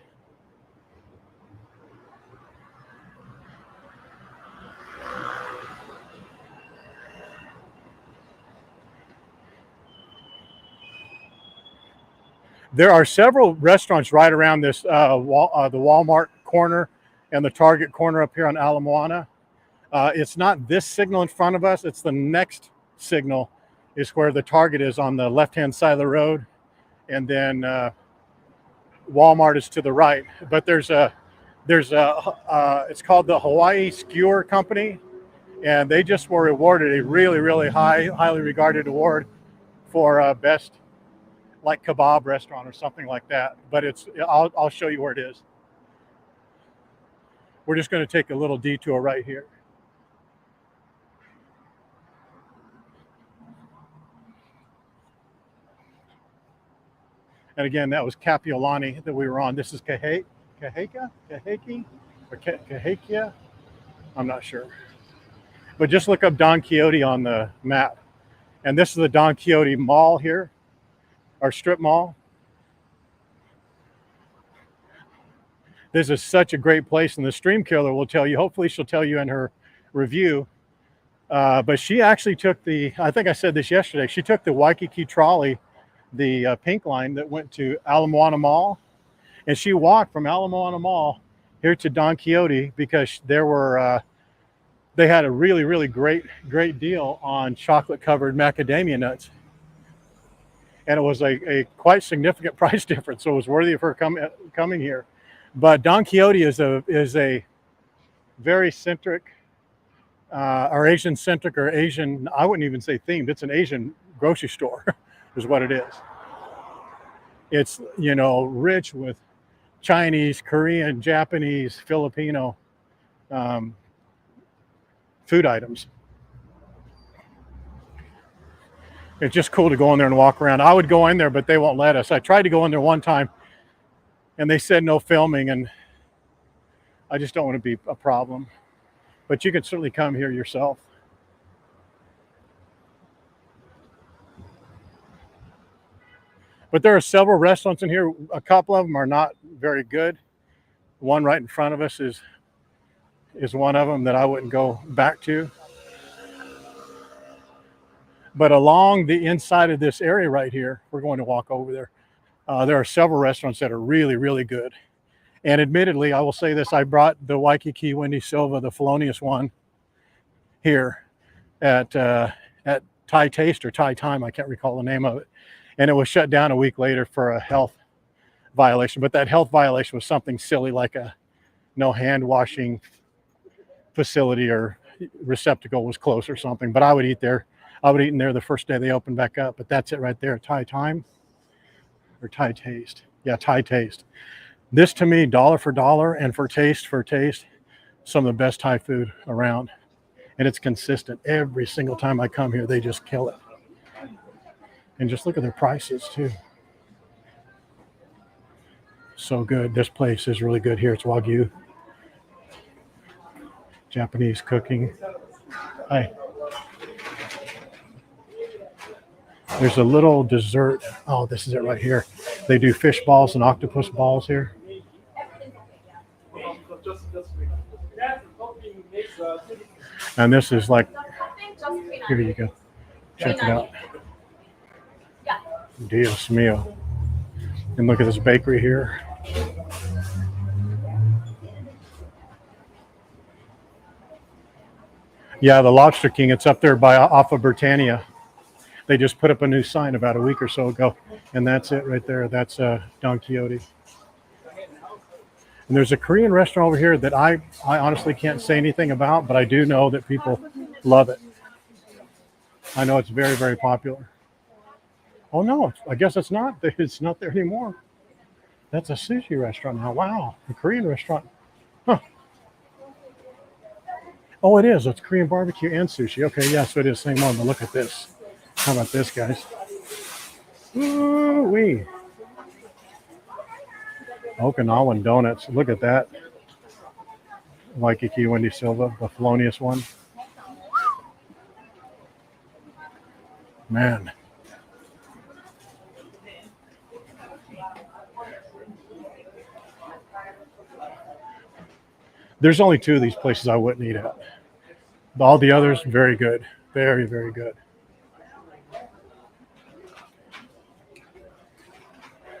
There are several restaurants right around this the Walmart corner and the Target corner up here on Ala Moana. It's not this signal in front of us. It's the next signal is where the Target is on the left-hand side of the road. And then Walmart is to the right. But it's called the Hawaii Skewer Company. And they just were awarded a really, really highly regarded award for best like kebab restaurant or something like that. But I'll show you where it is. We're just going to take a little detour right here. And again, that was Kapiolani that we were on. This is Kaheki, or Kahekia? I'm not sure. But just look up Don Quixote on the map. And this is the Don Quixote Mall here, our strip mall. This is such a great place, and the stream killer will tell you, hopefully she'll tell you in her review, but she actually took I think I said this yesterday, she took the Waikiki trolley, the pink line that went to Ala Moana Mall, and she walked from Ala Moana Mall here to Don Quixote because they had a really, really great deal on chocolate-covered macadamia nuts. And it was a quite significant price difference, so it was worthy of her coming here. But Don Quixote is a very centric, or Asian-centric, or Asian, I wouldn't even say themed, it's an Asian grocery store is what it is. It's, rich with Chinese, Korean, Japanese, Filipino food items. It's just cool to go in there and walk around. I would go in there, but they won't let us. I tried to go in there one time, and they said no filming, and I just don't want to be a problem. But you can certainly come here yourself. But there are several restaurants in here. A couple of them are not very good. One right in front of us is one of them that I wouldn't go back to. But along the inside of this area right here, we're going to walk over there. There are several restaurants that are really, really good. And admittedly, I will say this, I brought the Waikiki Wendy Silva, the felonious one, here at Thai Taste or Thai Time. I can't recall the name of it. And it was shut down a week later for a health violation. But that health violation was something silly like a no hand washing facility or receptacle was close or something. But I would eat there. I would eat in there the first day they opened back up. But that's it right there, Thai Time or Thai Taste. Yeah, Thai Taste. This to me, dollar for dollar and for taste, some of the best Thai food around. And it's consistent. Every single time I come here, they just kill it. And just look at their prices too. So good. This place is really good here. It's Wagyu. Japanese cooking. Hi. There's a little dessert. Oh, this is it right here. They do fish balls and octopus balls here. And this is like, here you go. Check it out. Dios mío. And look at this bakery here. Yeah, the Lobster King, it's up there by off of Britannia. They just put up a new sign about a week or so ago. And that's it right there. That's Don Quixote. And there's a Korean restaurant over here that I honestly can't say anything about, but I do know that people love it. I know it's very, very popular. Oh no, I guess it's not. It's not there anymore. That's a sushi restaurant now. Wow, a Korean restaurant. Huh. Oh, it is. It's Korean barbecue and sushi. Okay, yeah, so it is the same one. But look at this. How about this, guys? Ooh-wee. Okinawan donuts. Look at that. Waikiki Wendy Silva, the felonious one. Man. There's only two of these places I wouldn't eat at. All the others, very good. Very, very good.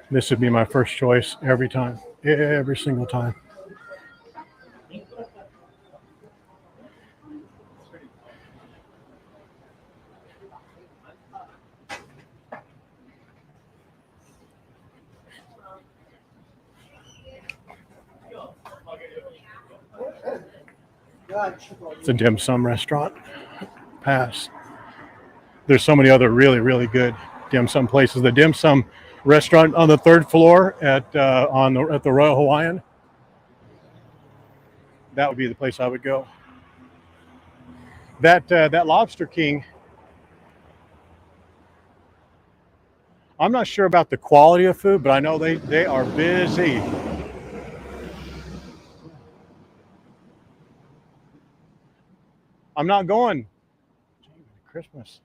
This would be my first choice every time. Every single time. It's a dim sum restaurant. Pass. There's so many other really, really good dim sum places. The dim sum restaurant on the third floor at the Royal Hawaiian. That would be the place I would go. That Lobster King. I'm not sure about the quality of food, but I know they are busy. I'm not going. Christmas.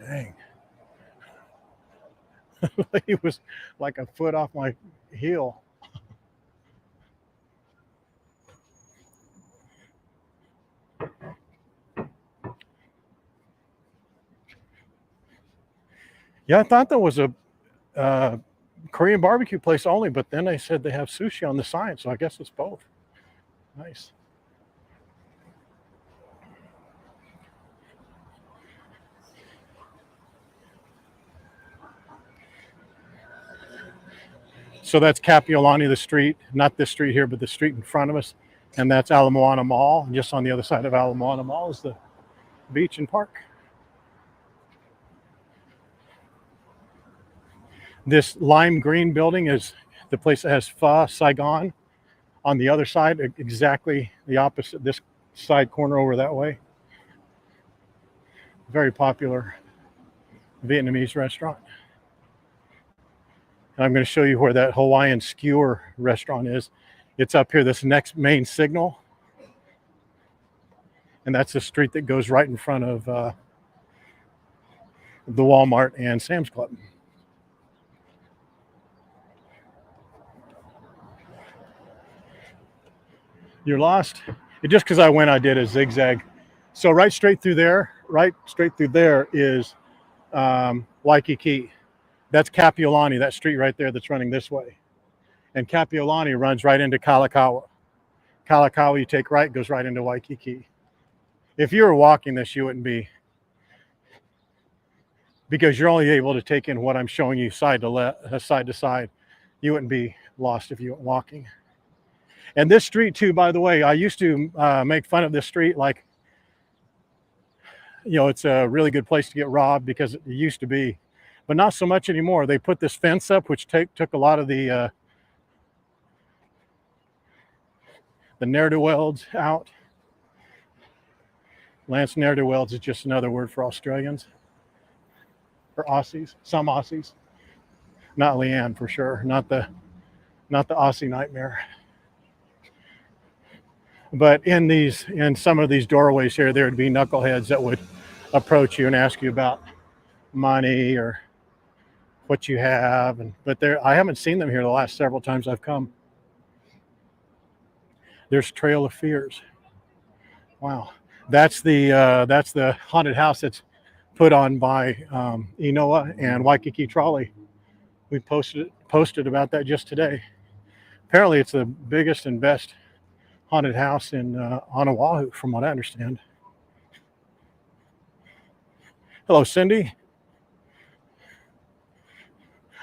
Dang. He was like a foot off my heel. Yeah, I thought there was a Korean barbecue place only, but then they said they have sushi on the sign, so I guess it's both. Nice. So that's Kapiolani, the street, not this street here, but the street in front of us. And that's Ala Moana Mall. And just on the other side of Ala Moana Mall is the beach and park. This lime green building is the place that has Pho Saigon. On the other side, exactly the opposite, this side corner over that way. Very popular Vietnamese restaurant. And I'm going to show you where that Hawaiian skewer restaurant is. It's up here, this next main signal. And that's the street that goes right in front of the Walmart and Sam's Club. You're lost? Just because I went, I did a zigzag. So right straight through there is Waikiki. That's Kapiolani, that street right there that's running this way. And Kapiolani runs right into Kalakaua. Kalakaua, you take right, goes right into Waikiki. If you were walking this, you wouldn't be, because you're only able to take in what I'm showing you side to side. You wouldn't be lost if you went walking. And this street too, by the way, I used to make fun of this street, like, you know, it's a really good place to get robbed because it used to be, but not so much anymore. They put this fence up, which took a lot of the ne'er-do-wells out. Lance ne'er-do-wells is just another word for Australians or Aussies, some Aussies. Not Leanne for sure, not the Aussie nightmare. But in some of these doorways here, there would be knuckleheads that would approach you and ask you about money or what you have. But I haven't seen them here the last several times I've come. There's Trail of Fears. Wow, that's the haunted house that's put on by Inoa and Waikiki Trolley. We posted about that just today. Apparently, it's the biggest and best haunted house on Oahu, from what I understand. Hello, Cindy.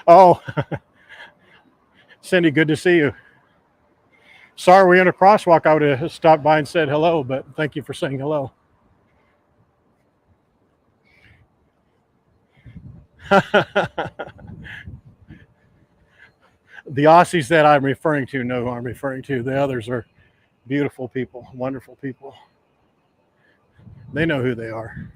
Oh, Cindy, good to see you. Sorry we're in a crosswalk. I would have stopped by and said hello, but thank you for saying hello. The Aussies that I'm referring to know who I'm referring to. The others are beautiful people, wonderful people. They know who they are.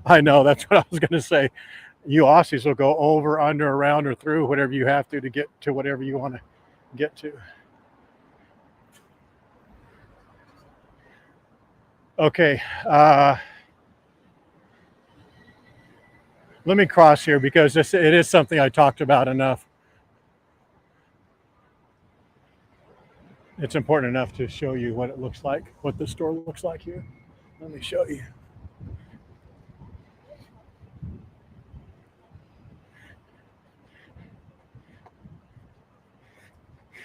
I know, that's what I was going to say. You Aussies will go over, under, around, or through whatever you have to get to whatever you want to get to. Okay. Let me cross here because it is something I talked about enough. It's important enough to show you what it looks like, what the store looks like here. Let me show you.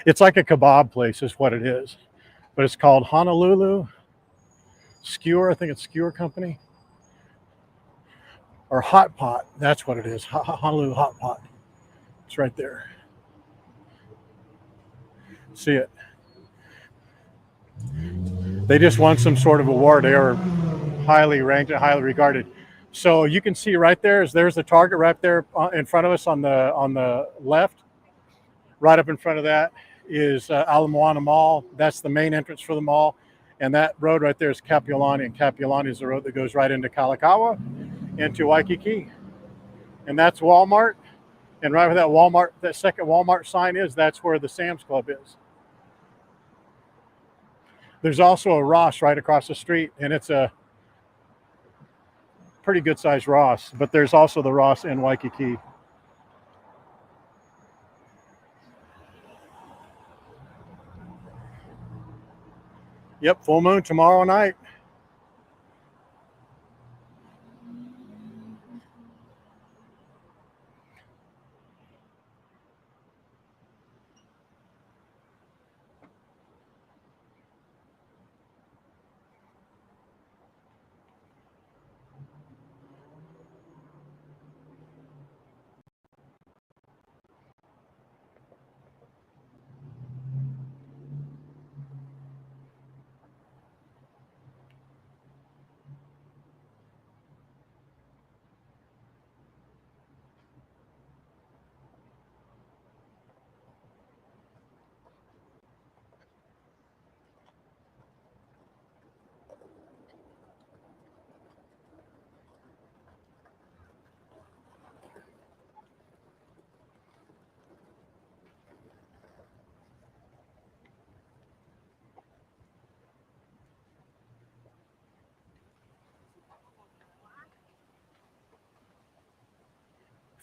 It's like a kebab place is what it is, but it's called Honolulu Skewer. I think it's Skewer Company or Hot Pot. That's what it is. Honolulu Hot Pot. It's right there. See it? They just won some sort of award. They are highly ranked and highly regarded. So you can see right there's the Target right there in front of us on the left. Right up in front of that is Ala Moana Mall. That's the main entrance for the mall. And that road right there is Kapiolani. And Kapiolani is the road that goes right into Kalakaua, into Waikiki. And that's Walmart. And right where that Walmart, that second Walmart sign is, that's where the Sam's Club is. There's also a Ross right across the street, and it's a pretty good sized Ross, but there's also the Ross in Waikiki. Yep, full moon tomorrow night.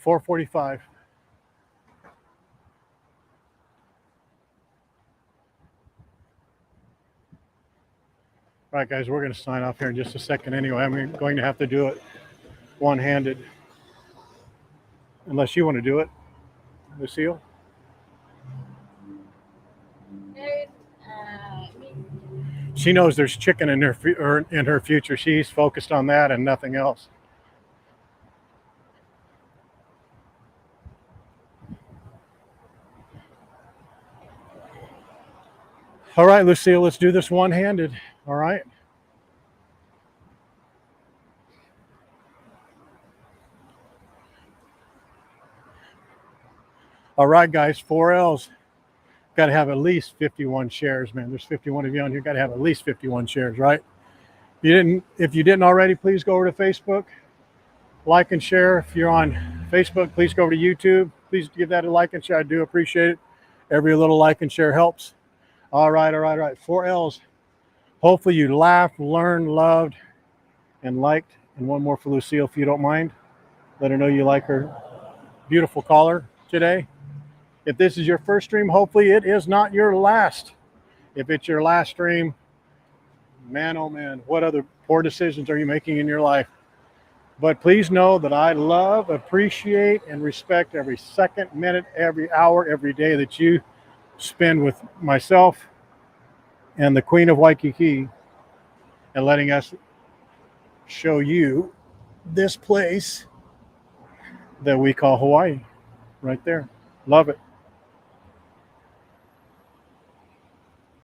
4:45. All right, guys, we're going to sign off here in just a second anyway. I'm going to have to do it one-handed. Unless you want to do it, Lucille. She knows there's chicken in her future. She's focused on that and nothing else. All right, Lucille, let's do this one-handed. All right. All right, guys, 4Ls. Got to have at least 51 shares, man. There's 51 of you on here. Got to have at least 51 shares, right? If you didn't already, please go over to Facebook, like and share. If you're on Facebook, please go over to YouTube. Please give that a like and share. I do appreciate it. Every little like and share helps. All right. 4Ls. Hopefully you laughed, learned, loved, and liked. And one more for Lucille, if you don't mind. Let her know you like her beautiful collar today. If this is your first stream, hopefully it is not your last. If it's your last stream, man, oh man, what other poor decisions are you making in your life? But please know that I love, appreciate, and respect every second, minute, every hour, every day that you spend with myself and the Queen of Waikiki and letting us show you this place that we call Hawaii right there. Love it.